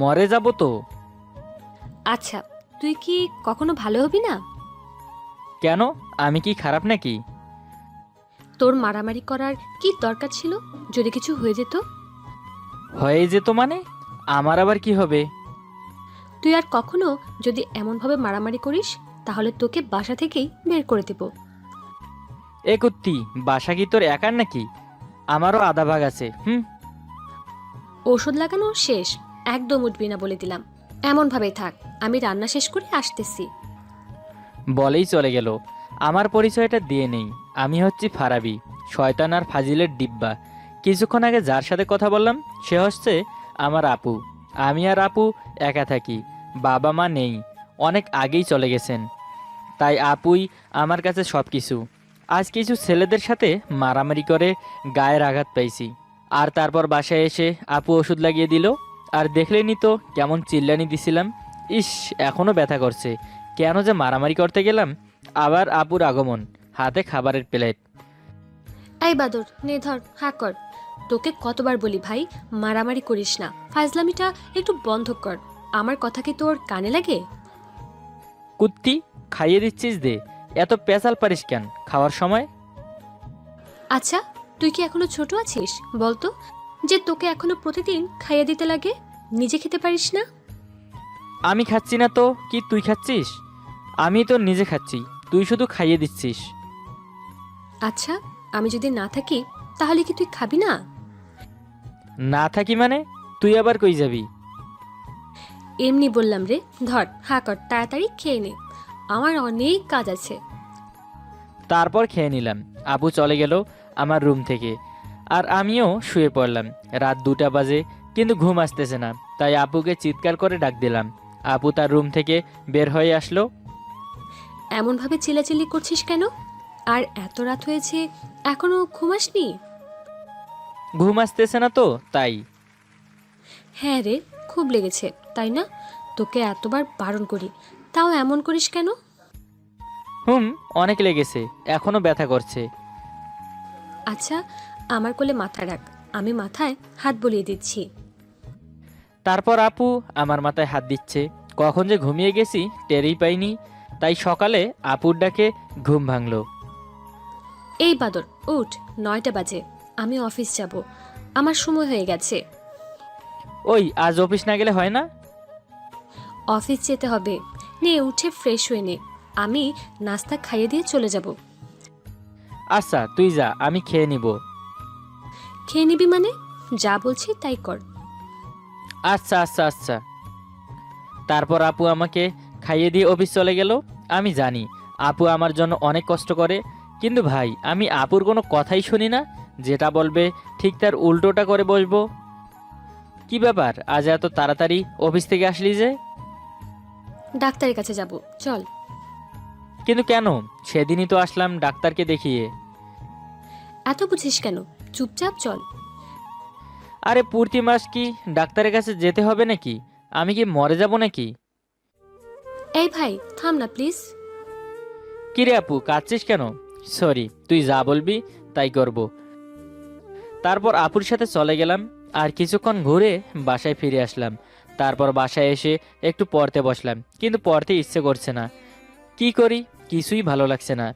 মরে যাব তো। আচ্ছা, তুই কি কখনো ভালো হবি না? কেন, আমি কি খারাপ নাকি? তোর মারামারি করার কি দরকার ছিল? যদি কিছু হয়ে যেত? হয়ে যেত মানে? আমার আবার কি হবে? তুই আর কখনো যদি এমনভাবে মারামারি করিস তাহলে তোকে বাসা থেকেই বের করে দেব। এ কুত্তি, বাসা কি তোর একার নাকি? আমারও আধা ভাগ আছে। ওষুধ লাগানো শেষ, একদম উঠবি না বলে দিলাম। এমন ভাবেই থাক, আমি রান্না শেষ করে আসতেছি। বলেই চলে গেল। আমার পরিচয়টা দিয়ে নেই, আমি হচ্ছি ফারাবি, শয়তান আর ফাজিলের ডিব্বা। কিছুক্ষণ আগে যার সাথে কথা বললাম সে হচ্ছে আমার আপু। আমি আর আপু একা থাকি, বাবা মা নেই, অনেক আগেই চলে গেছেন। তাই আপুই আমার কাছে সব কিছু। আজ কিছু ছেলেদের সাথে মারামারি করে গায়ের আঘাত পাইছি, আর তারপর বাসায় এসে আপু ওষুধ লাগিয়ে দিল। আর দেখলেনি তো কেমন চিল্লানি দিছিলাম। ইস, এখনও ব্যথা করছে। কেন যে মারামারি করতে গেলাম। আবার আপুর আগমন, হাতে খাবারের প্লেট। এই বাদর, নে ধর, হা কর। তোকে কতবার বলি ভাই, মারামারি করিস না, ফাজলামিটা একটু বন্ধ কর। আমার কথা কি তোর কানে লাগে? কুত্তি, খাইয়ে দিচ্ছিস দে, এত পেঁচাল পারিস কেন খাওয়ার সময়? আচ্ছা, তুই কি এখনো ছোট আছিস বলতো, যে তোকে এখনো প্রতিদিন খাইয়ে দিতে লাগে, নিজে খেতে পারিস না? আমি খাচ্ছি না তো কি তুই খাচ্ছিস? আমি তো নিজে খাচ্ছি, তুই শুধু খাইয়ে দিচ্ছিস। আচ্ছা, আমি যদি না থাকি তাহলে কি তুই খাবি না? না থাকি মানে? তুই আবার কই যাবি? এমনি বললাম রে, ধর হা কর, তাড়াতাড়ি খেয়ে নে, আমার অনেক কাজ আছে। তারপর খেয়ে নিলাম। আপু চলে গেল আমার রুম থেকে, আর আমিও শুয়ে পড়লাম। রাত 2টা বাজে, কিন্তু ঘুম আসতেছে না, তাই আপুকে চিৎকার করে ডাক দিলাম। আপু তার রুম থেকে বের হয়ে আসলো। এমনভাবে চিল্লাচিল্লি করছিস কেন? আর এত রাত হয়েছে, এখনো ঘুমাসনি? ঘুম আসতেছে না তো তাই। হ্যাঁ রে, খুব লেগেছে তাই না? তোকে এতবার বারণ করি, তাও এমন করিস কেন? অনেক লেগেছে, এখনো ব্যথা করছে। আচ্ছা, আমার কোলে মাথা রাখ, আমি মাথায় হাত বুলিয়ে দিচ্ছি। তারপর আপু আমার মাথায় হাত দিচ্ছে। কখন যে ঘুমিয়ে গেছি টেরই পাইনি, তাই সকালে আপুর ডাকে ঘুম ভাঙলো। এই বাদর, উঠ, 9টা বাজে, আমি অফিস যাব, আমার সময় হয়ে গেছে। ওই আজ অফিস না গেলে হয় না? অফিস যেতে হবে, নে উঠে ফ্রেশ হয়ে নে, আমি নাস্তা খাইয়ে দিয়ে চলে যাব। আচ্ছা তুই যা, আমি খেয়ে নিব। খেয়ে নিবি মানে? যা বলছি তাই কর। আচ্ছা আচ্ছা আচ্ছা। তারপর আপু আমাকে খাইয়ে দিয়ে অফিস চলে গেল। আমি জানি আপু আমার জন্য অনেক কষ্ট করে, কিন্তু ভাই আমি আপুর কোনো কথাই শুনি না। যেটা বলবে ঠিক তার উল্টোটা করে বসবো। কি ব্যাপার, আজ এত তাড়াতাড়ি অফিস থেকে আসলি যে? ডাক্তারের কাছে যাব, চল। কিন্তু কেন? সেদিনই তো আসলাম ডাক্তারকে দেখিয়ে। এত বুঝিস কেন, চুপচাপ চল। আরে প্রতি মাস কি ডাক্তারের কাছে যেতে হবে নাকি? আমি কি মরে যাব নাকি? এই ভাই থাম না প্লিজ। কিরে আপু, কাঁদছিস কেন? সরি, তুই যা বলবি তাই করব। তারপর আপুর সাথে চলে গেলাম, আর কিছুক্ষণ ঘুরে বাসায় ফিরে আসলাম। তারপর বাসায় এসে একটু পড়তে বসলাম, কিন্তু পড়তে ইচ্ছে করছে না। কি করি, কিছুই ভালো লাগছে না।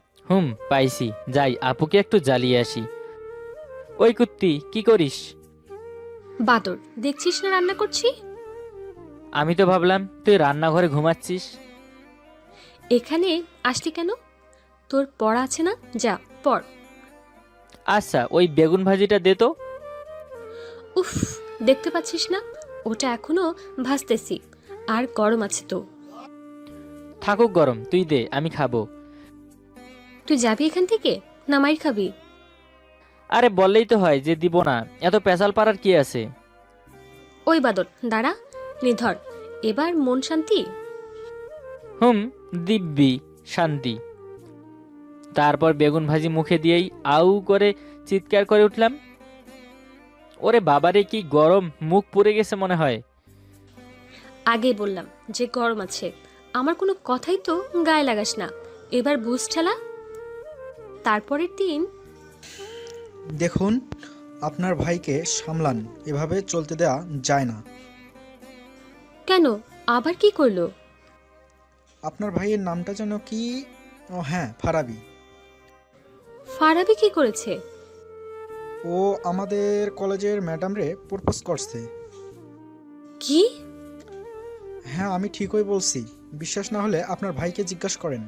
পাইছি, যাই আপুকে একটু জ্বালিয়ে আসি। ওই কুত্তি, কি করিস? বাদর, দেখছিস না রান্না করছি? আমি তো ভাবলাম তুই রান্নাঘরে ঘুমাচ্ছিস। এখানে আসলি কেন? তোর পড়া আছে না, যা পড়। আচ্ছা, ওই বেগুন ভাজিটা দে তো। উফ, দেখতে পাচ্ছিস না ওটা এখনো ভাজতেছি, আর গরম আছে তো। থাকুক গরম, তুই দে, আমি খাবো। তুই যাবি এখান থেকে না মাইর খাবি? আরে বললেই তো হয় যে দিব না, এত পেঁচাল পাড়ার কি আছে? ওই বাদর দাঁড়া, নিধর, এবার মন শান্তি। দিব্যি শান্তি। তারপর বেগুন ভাজি মুখে দিয়েই আউ করে চিৎকার করে উঠলাম। ওরে বাবারে, কি গরম, মুখ পুড়ে গেছে মনে হয়। আগেই বললাম যে গরম আছে, আমার কোনো কথাই তো গায়ে লাগাস না, এবার বুঝ ঠেলা। তারপরের দিন দেখুন, আপনার ভাইকে সামলান, এভাবে চলতে দেওয়া যায় না। কেন, আবার কি করলো? আপনার ভাইয়ের নামটা যেন কি? ও হ্যাঁ, ফারাবি। ফারাবি কি করেছে? ও আমাদের কলেজের ম্যাডামরে প্রপোজ করছে। কি? হ্যাঁ, আমি ঠিকই বলছি, বিশ্বাস না হলে আপনার ভাইকে জিজ্ঞাসা করেন।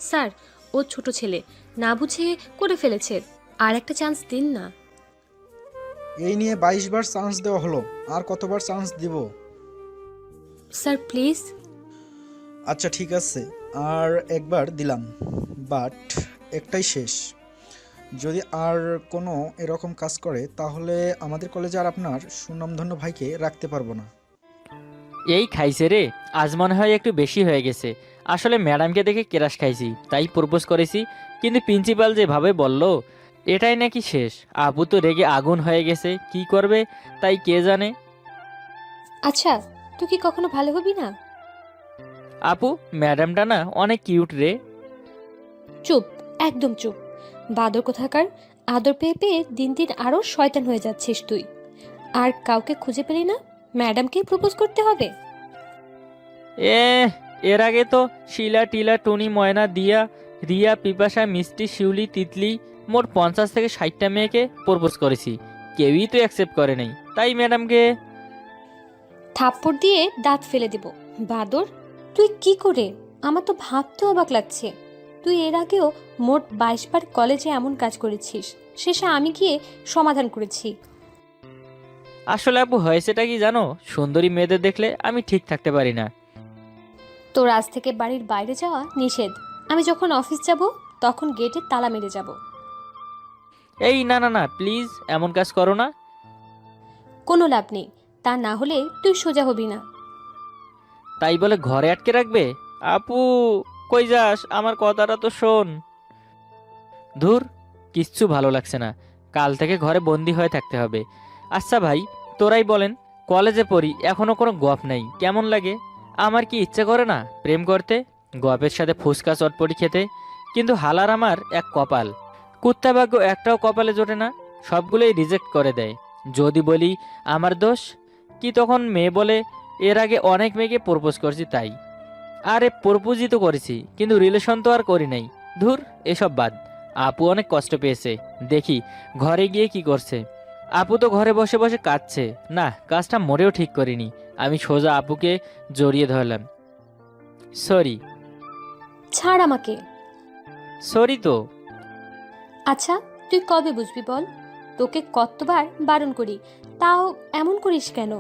স্যার, ও ছোট ছেলে, না বুঝে করে ফেলেছে, আর একটা চান্স দিন না। এই নিয়ে 22 বার চান্স দেওয়া হলো, আর কতবার চান্স দিব? Sir please. আচ্ছা ঠিক আছে, আর একবার দিলাম, বাট একটাই শেষ। যদি আর কোনো এরকম কাজ করে তাহলে আমাদের কলেজে আর আপনার সুনামধন্য ভাইকে রাখতে পারবো না। এই খাইছে রে, আজ মনে হয় একটু বেশি হয়ে গেছে। আসলে ম্যাডামকে দেখে কেরাস খাইছি, তাই প্রপোজ করেছি। কিন্তু প্রিন্সিপাল যেভাবে বলল এটাই নাকি শেষ, আপু তো রেগে আগুন হয়ে গেছে। কি করবে তাই কে জানে। আচ্ছা, তুই কি কখনো ভালো হবি না? আপু, ম্যাডামটা না অনেক কিউট রে। চুপ, একদম চুপ। বাদর কোথাকার, আদর পেয়ে পেয়ে দিন দিন আরো শয়তান হয়ে যাচ্ছিস তুই। আর কাউকে খুঁজে পেলি না, ম্যাডামকে প্রপোজ করতে হবে? এর আগে তো শিলা টিলা টনি ময়না দিয়া রিয়া পিপাসা মিষ্টি শিউলি তিতলি মোট 50 থেকে 60টা মেয়েকে প্রপোজ করেছি, কেউই তো অ্যাকসেপ্ট করে নাই। তাই ম্যাডামকে থাপ্পড় দিয়ে দাঁত ফেলে দেব। বাদর, তুই কি করে, আমার তো ভাবতে অবাক লাগছে। তুই এর আগেও মোট 22 বার কলেজে এমন কাজ করেছিস, শেষে আমি গিয়ে সমাধান করেছি। আসলে আপু হয়েছেটা কি জানো, সুন্দরী মেয়েদের দেখলে আমি ঠিক থাকতে পারি না। তোর আজ থেকে বাড়ির বাইরে যাওয়া নিষেধ। আমি যখন অফিস যাব তখন গেটে তালা মেরে যাব। এই না না না, প্লিজ এমন কাজ করো না। কোনো লাভ নেই, তা না হলে তুই সোজা হবি না। তাই বলে ঘরে আটকে রাখবে? আপু কই যাস, আমার কথাটা তো শোন। ধুর, কিচ্ছু ভালো লাগছে না, কাল থেকে ঘরে বন্দি হয়ে থাকতে হবে। আচ্ছা ভাই, তোরাই বলেন, কলেজে পড়ি এখনো কোনো গপ নাই, কেমন লাগে? আমার কি ইচ্ছে করে না প্রেম করতে, গপের সাথে ফুচকা চটপটি খেতে? কিন্তু হালার আমার এক কপাল, কুত্তা ভাগ্য একটাও কপালে জোটে না, সবগুলোই রিজেক্ট করে দেয়। যদি বলি আমার দোষ, কি তখন মেয়ে বলে এর আগে অনেক মেয়েকে প্রপোজ করছি তাই। আরে প্রপোজই তো করেছি, কিন্তু রিলেশন তো আর করি নাই। ধুর, এসব বাদ। আপু অনেক কষ্ট পেয়েছে, দেখি ঘরে গিয়ে কি করছে। আপু তো ঘরে বসে বসে কাঁদছে। না, কাজটা মোটেও ঠিক করিনি। আমি সোজা আপুকে জড়িয়ে ধরলাম। সরি। ছাড় আমাকে। সরি তো। আচ্ছা, তুই কবে বুঝবি বল? তোকে কতবার বারণ করি, তাও এমন করিস কেন?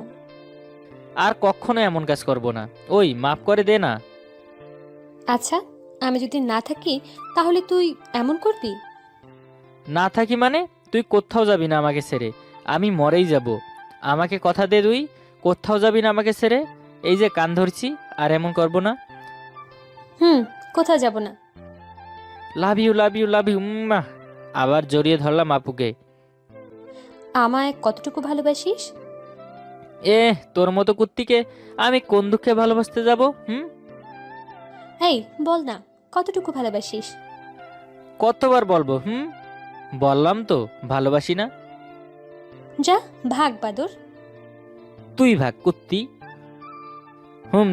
আর কখনো এমন কাজ করব না। ওই মাফ করে দে না। আচ্ছা, আমি যদি না থাকি তাহলে তুই এমন করবি? না থাকি মানে? তুই কোথাও যাবি না আমাকে ছেড়ে, আমি মরেই যাব। আমাকে কথা দে, তুই কোথাও যাবি না আমাকে ছেড়ে। এই যে কান ধরছি, আর এমন করব না। কোথাও যাব না। Love you love you love you. আবার জড়িয়ে ধরলাম আপুকে। আমায় কতটুকু ভালোবাসিস? তোর মতো কুত্তিকে আমি কোন দুঃখে ভালোবাসতে যাব? এই বল না, কতটুকু ভালোবাসিস? কতবার বলবো? বললাম তো ভালোবাসি না। যা ভাগ বাদর। তুই ভাগ কুত্তি।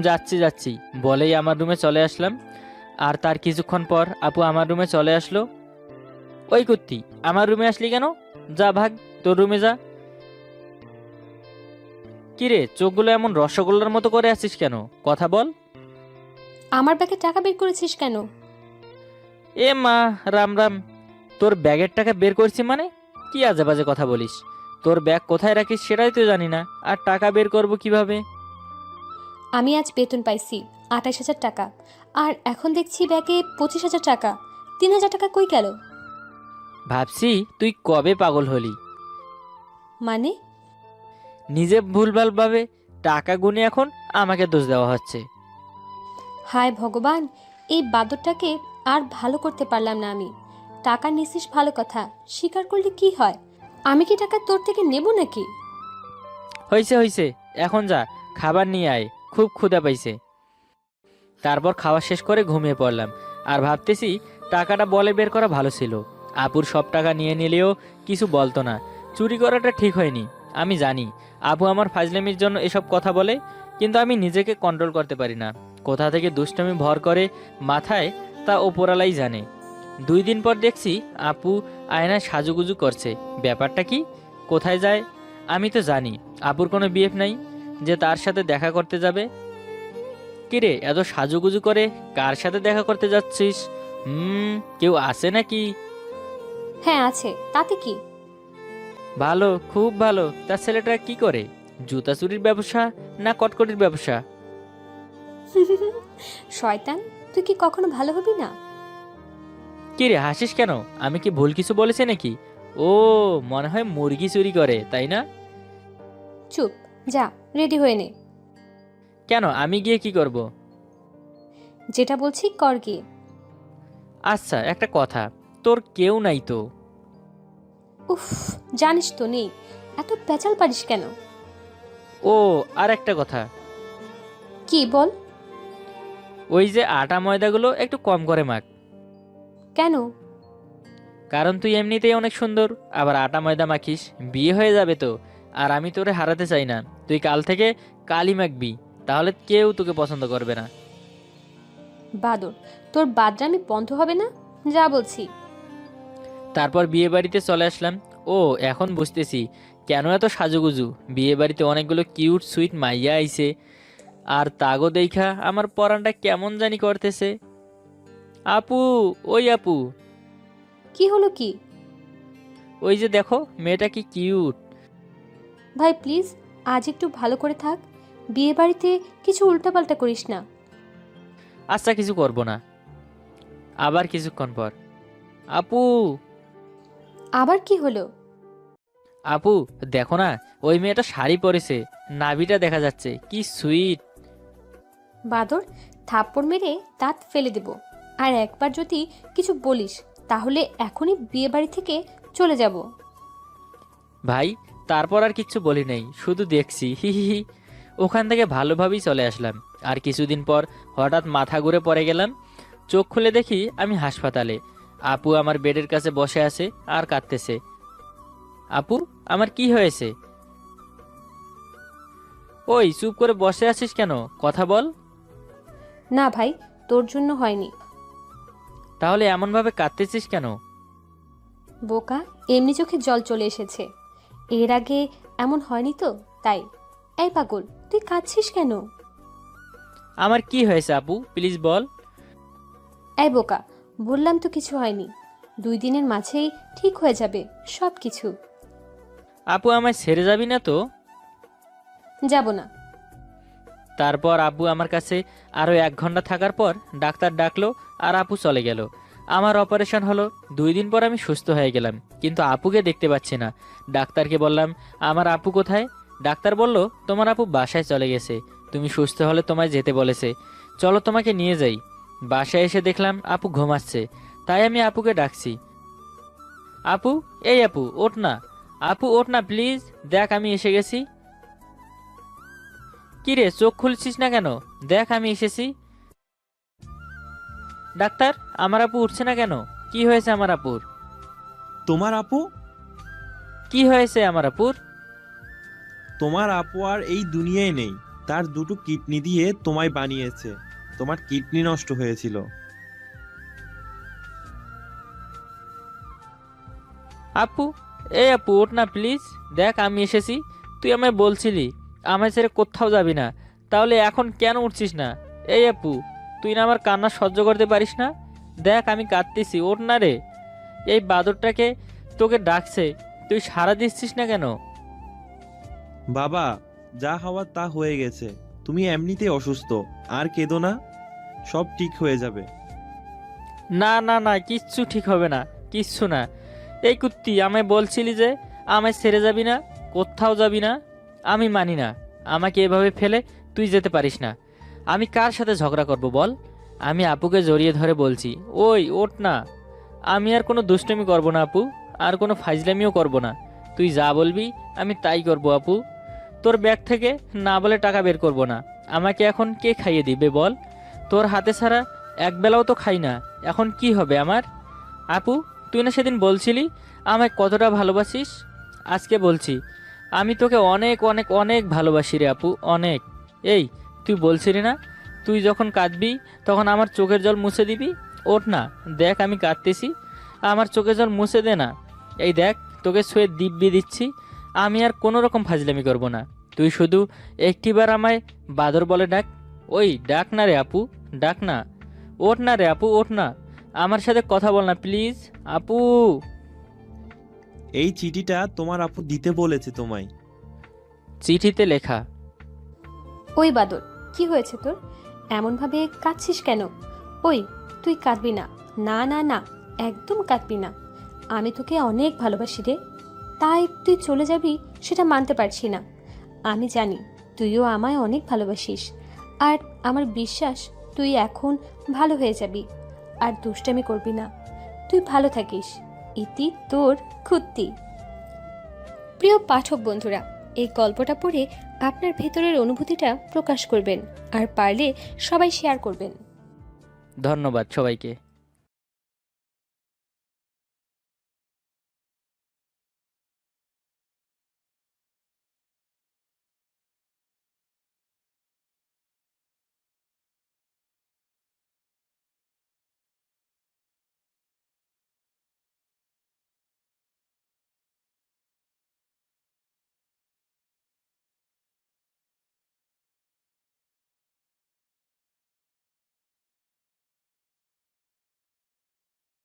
যাচ্ছি যাচ্ছি বলেই আমার রুমে চলে আসলাম। আর তার কিছুক্ষণ পর আপু আমার রুমে চলে আসলো। ওই কুত্তি, আমার রুমে আসলি কেন? যা ভাগ, তোর রুমে যা। কিরে, চোখগুলো এমন রসগোল্লার মতো করে আছিস কেন? কথা বল। আমার ব্যাগে টাকা বের করেছিস কেন? এ মা, রাম রাম। তোর ব্যাগের টাকা বের করছি মানে? কি আজে বাজে কথা বলিস? তোর ব্যাগ কোথায় রাখিস সেটাই তো জানি না, আর টাকা বের করব কিভাবে? আমি আজ বেতন পাইছি 28,000 টাকা, আর এখন দেখছি ব্যাগে 25,000 টাকা। 3,000 টাকা কই গেল? ভাবছি তুই কবে পাগল হলি। মানে? নিজে ভুলভাল ভাবে টাকা গুনে এখন আমাকে দোষ দেওয়া হচ্ছে। হায় ভগবান, এই বাদরটাকে আর ভালো করতে পারলাম না আমি। টাকা নিছিস ভালো কথা, স্বীকার করলে কি হয়? আমি কি টাকা তোর থেকে নেব নাকি? হইছে হইছে, এখন যা, খাবার নিয়ে আয়, খুব ক্ষুধা পাইছে। তারপর খাওয়া শেষ করে ঘুমিয়ে পড়লাম। আর ভাবতেছি টাকাটা বলে বের করা ভালো ছিল। আপুর সব টাকা নিয়ে নিলেও কিছু বলতো না। চুরি করাটা ঠিক হয়নি, আমি জানি। আপু আমার ফাজলামির জন্য এসব কথা বলে, কিন্তু আমি নিজেকে কন্ট্রোল করতে পারি না। কোথা থেকে দুষ্টামি ভর করে মাথায়, তা ওপরালাই জানে। 2 দিন পর দেখছি আপু আয়নায় সাজুগুজু করছে। ব্যাপারটা কি? কোথায় যায়? আমি তো জানি আপুর কোনো বিএফ নাই যে তার সাথে দেখা করতে যাবে। কিরে, এত সাজুগুজু করে কার সাথে দেখা করতে যাচ্ছিস? কেউ আছে নাকি? হ্যাঁ আছে, তাতে কি? ভালো, খুব ভালো। তার ছেলেটা কি করে? জুতা চুরির ব্যবসা না কটকটির ব্যবসা? শয়তান, তুই কি কখনো ভালো হবি না? কিরে হাসিস কেন? আমি কি ভুল কিছু বলেছি নাকি? ও, মনে হয় মুরগি চুরি করে, তাই না? চুপ, যা রেডি হয়ে নে। কেন, আমি গিয়ে কি করব? যেটা বলছি কর গিয়ে। আচ্ছা, একটা কথা, তোর কেউ নাই তো? উফ, জানিস তো নেই, এত পেঁচাল পারিস কেন? ও, আর একটা কথা। কি বল? ওই যে আটা ময়দাগুলো একটু কম করে মাখ। কেন? কারণ তুই এমনিতেই অনেক সুন্দর, আবার আটা ময়দা মাখিস, বিয়ে হয়ে যাবে তো। আর আমি তোরে হারাতে চাই না। তুই কাল থেকে কালি মাখবি, তাহলে কেউ তোকে পছন্দ করবে না। বাদর, তোর বাদরামি বন্ধ হবে না? যা বলছি। তারপর বিয়ে বাড়িতে চলে আসলাম। ও, এখন বুঝতেছি কেন এত সাজুগুজু। বিয়ে বাড়িতে অনেকগুলো কিউট সুইট মাইয়া আইছে, আর তাগো দেখা আমার পরানটা কেমন জানি করতেছে। আপু, ওই আপু, কি হলো কি? ওই যে দেখো মেয়েটা কি কিউট। ভাই প্লিজ আজ একটু ভালো করে থাক, বিয়ে বাড়িতে কিছু উল্টাপাল্টা করিস না। আচ্ছা কিছু করব না। আবার কিছুক্ষণ পর, আপু আবার কি হলো? আপু দেখো না, ওই মেয়েটা শাড়ি পরেছে, নাভিটা দেখা যাচ্ছে, কি সুইট। বাদর, থাপ্পড় মেরে দাঁত ফেলে দেব। আর একবার যদি কিছু বলিস তাহলে এখনই বিয়ে বাড়ি থেকে চলে যাব। ভাই তারপর আর কিচ্ছু বলি নাই, শুধু দেখছি, হি হি হি। ওখান থেকে ভালোভাবেই চলে আসলাম। আর কিছুদিন পর হঠাৎ মাথা ঘুরে পড়ে গেলাম। চোখ খুলে দেখি আমি হাসপাতালে। আপু আমার বেডের কাছে বসে আছে আর কাঁদতেছে। আপু, আমার কি হয়েছে? ওই চুপ করে বসে আছিস কেন, কথা বল। না ভাই, তোর জন্য হয়নি। তাহলে এমনভাবে কাঁদতেছিস কেন? বোকা, এমনি চোখে জল চলে এসেছে। এর আগে এমন হয়নি তো, তাই। এই পাগল, তুই কাঁদছিস কেন? আমার কি হয়েছে আপু, প্লিজ বল। এই বোকা, বললাম তো কিছু হয়নি। 2 দিনের মাঝেই ঠিক হয়ে যাবে সব কিছু। আপু আমায় ছেড়ে যাবি না তো? যাব না। তারপর আব্বু আমার কাছে আরও 1 ঘন্টা থাকার পর ডাক্তার ডাকলো আর আপু চলে গেল। আমার অপারেশন হলো। 2 দিন পর আমি সুস্থ হয়ে গেলাম, কিন্তু আপুকে দেখতে পাচ্ছি না। ডাক্তারকে বললাম, আমার আপু কোথায়? ডাক্তার বলল, তোমার আপু বাসায় চলে গেছে, তুমি সুস্থ হলে তোমায় যেতে বলেছে, চলো তোমাকে নিয়ে যাই। বাসায় এসে দেখলাম আপু ঘুমাচ্ছে, তাই আমি আপুকে ডাকছি। আপু, এই আপু ওঠ না, আপু ওঠ না প্লিজ, দেখ আমি এসে গেছি। কিরে চোখ খুলছিস না কেন? দেখ আমি এসেছি। ডাক্তার, আমার আপু উঠছে না কেন? কি হয়েছে আমার আপুর? তোমার আপু? কি হয়েছে আমার আপুর? তোমার আপু আর এই দুনিয়ায় নেই। তার 2টো কিডনি দিয়ে তোমায় বানিয়েছে। তোমার কিডনি নষ্ট হয়েছিল। আপু, এই আপু ওঠ না প্লিজ, দেখ আমি এসেছি। তুই আমায় বলছিলি আমায় ছেড়ে কোথাও যাবি না, তাহলে এখন কেন উঠছিস না? এই আপু, তুই না আমার কান্না সহ্য করতে পারিস না? দেখ আমি কাঁদতেছি, ওঠ না রে। এই বাদরটাকে তোকে ডাকছে, তুই সাড়া দিচ্ছিস না কেন? বাবা, যা হওয়ার তা হয়ে গেছে। তুমি এমনিতেই অসুস্থ, আর কেঁদো না। সব ঠিক হয়ে যাবে। না না না, কিচ্ছু ঠিক হবে না, কিচ্ছু না। এই কুত্তি, আমায় বলছিলি যে আমায় ছেড়ে যাবি না, কোথাও যাবি না। আমি মানি না, আমাকে এভাবে ফেলে তুই যেতে পারিস না। আমি কার সাথে ঝগড়া করব বল? আমি আপুকে জড়িয়ে ধরে বলছি, ওই ওঠ না। আমি আর কোনো দুষ্টুমি করব না আপু, আর কোনো ফাইজলামিও করব না। তুই যা বলবি আমি তাই করব আপু। তোর ব্যাগ থেকে না বলে টাকা বের করব না। আমাকে এখন কে খাইয়ে দিবে বল? তোর হাতে ছাড়া একবেলাও তো খাই না, এখন কি হবে আমার? আপু, তুই না সেদিন বলছিলি আমায় কতটা ভালোবাসিস? আজকে বলছি, আমি তোকে অনেক অনেক অনেক ভালোবাসি রে আপু, অনেক। এই, তুই বলছিলি না তুই যখন কাঁদবি তখন আমার চোখের জল মুছে দিবি? ওঠ না, দেখ আমি কাঁদতেছি, আমার চোখের জল মুছে দে না। এই দেখ, তোকে শুয়ে দিব্যি দিচ্ছি। আমি আর কোনো রকম ফাজলামি করব না। তুই শুধু একটিবার আমায় বাদর বলে ডাক। ওই ডাক না রে আপু, ডাক না। ওঠ না রে আপু, ওঠ না। আমার সাথে কথা বল না প্লিজ আপু। এই চিঠিটা তোমার আপু দিতে বলেছে তোমায়। চিঠিতে লেখা। ওই বাদর, কি হয়েছে তোর? এমনভাবে কাঁদছিস কেন? ওই, তুই কাঁদবি না। না না না, একদম কাঁদবি না। আমি তোকে অনেক ভালোবাসি রে, তাই তুই চলে যাবি সেটা মানতে পারছি না। আমি জানি তুইও আমায় অনেক ভালোবাসিস, আর আমার বিশ্বাস তুই এখন ভালো হয়ে যাবি, আর দুষ্টামি করবি না। তুই ভালো থাকিস। ইতি তোর কুত্তি। প্রিয় পাঠক বন্ধুরা, এই গল্পটা পড়ে আপনার ভেতরের অনুভূতিটা প্রকাশ করবেন, আর পারলে সবাই শেয়ার করবেন। ধন্যবাদ সবাইকে।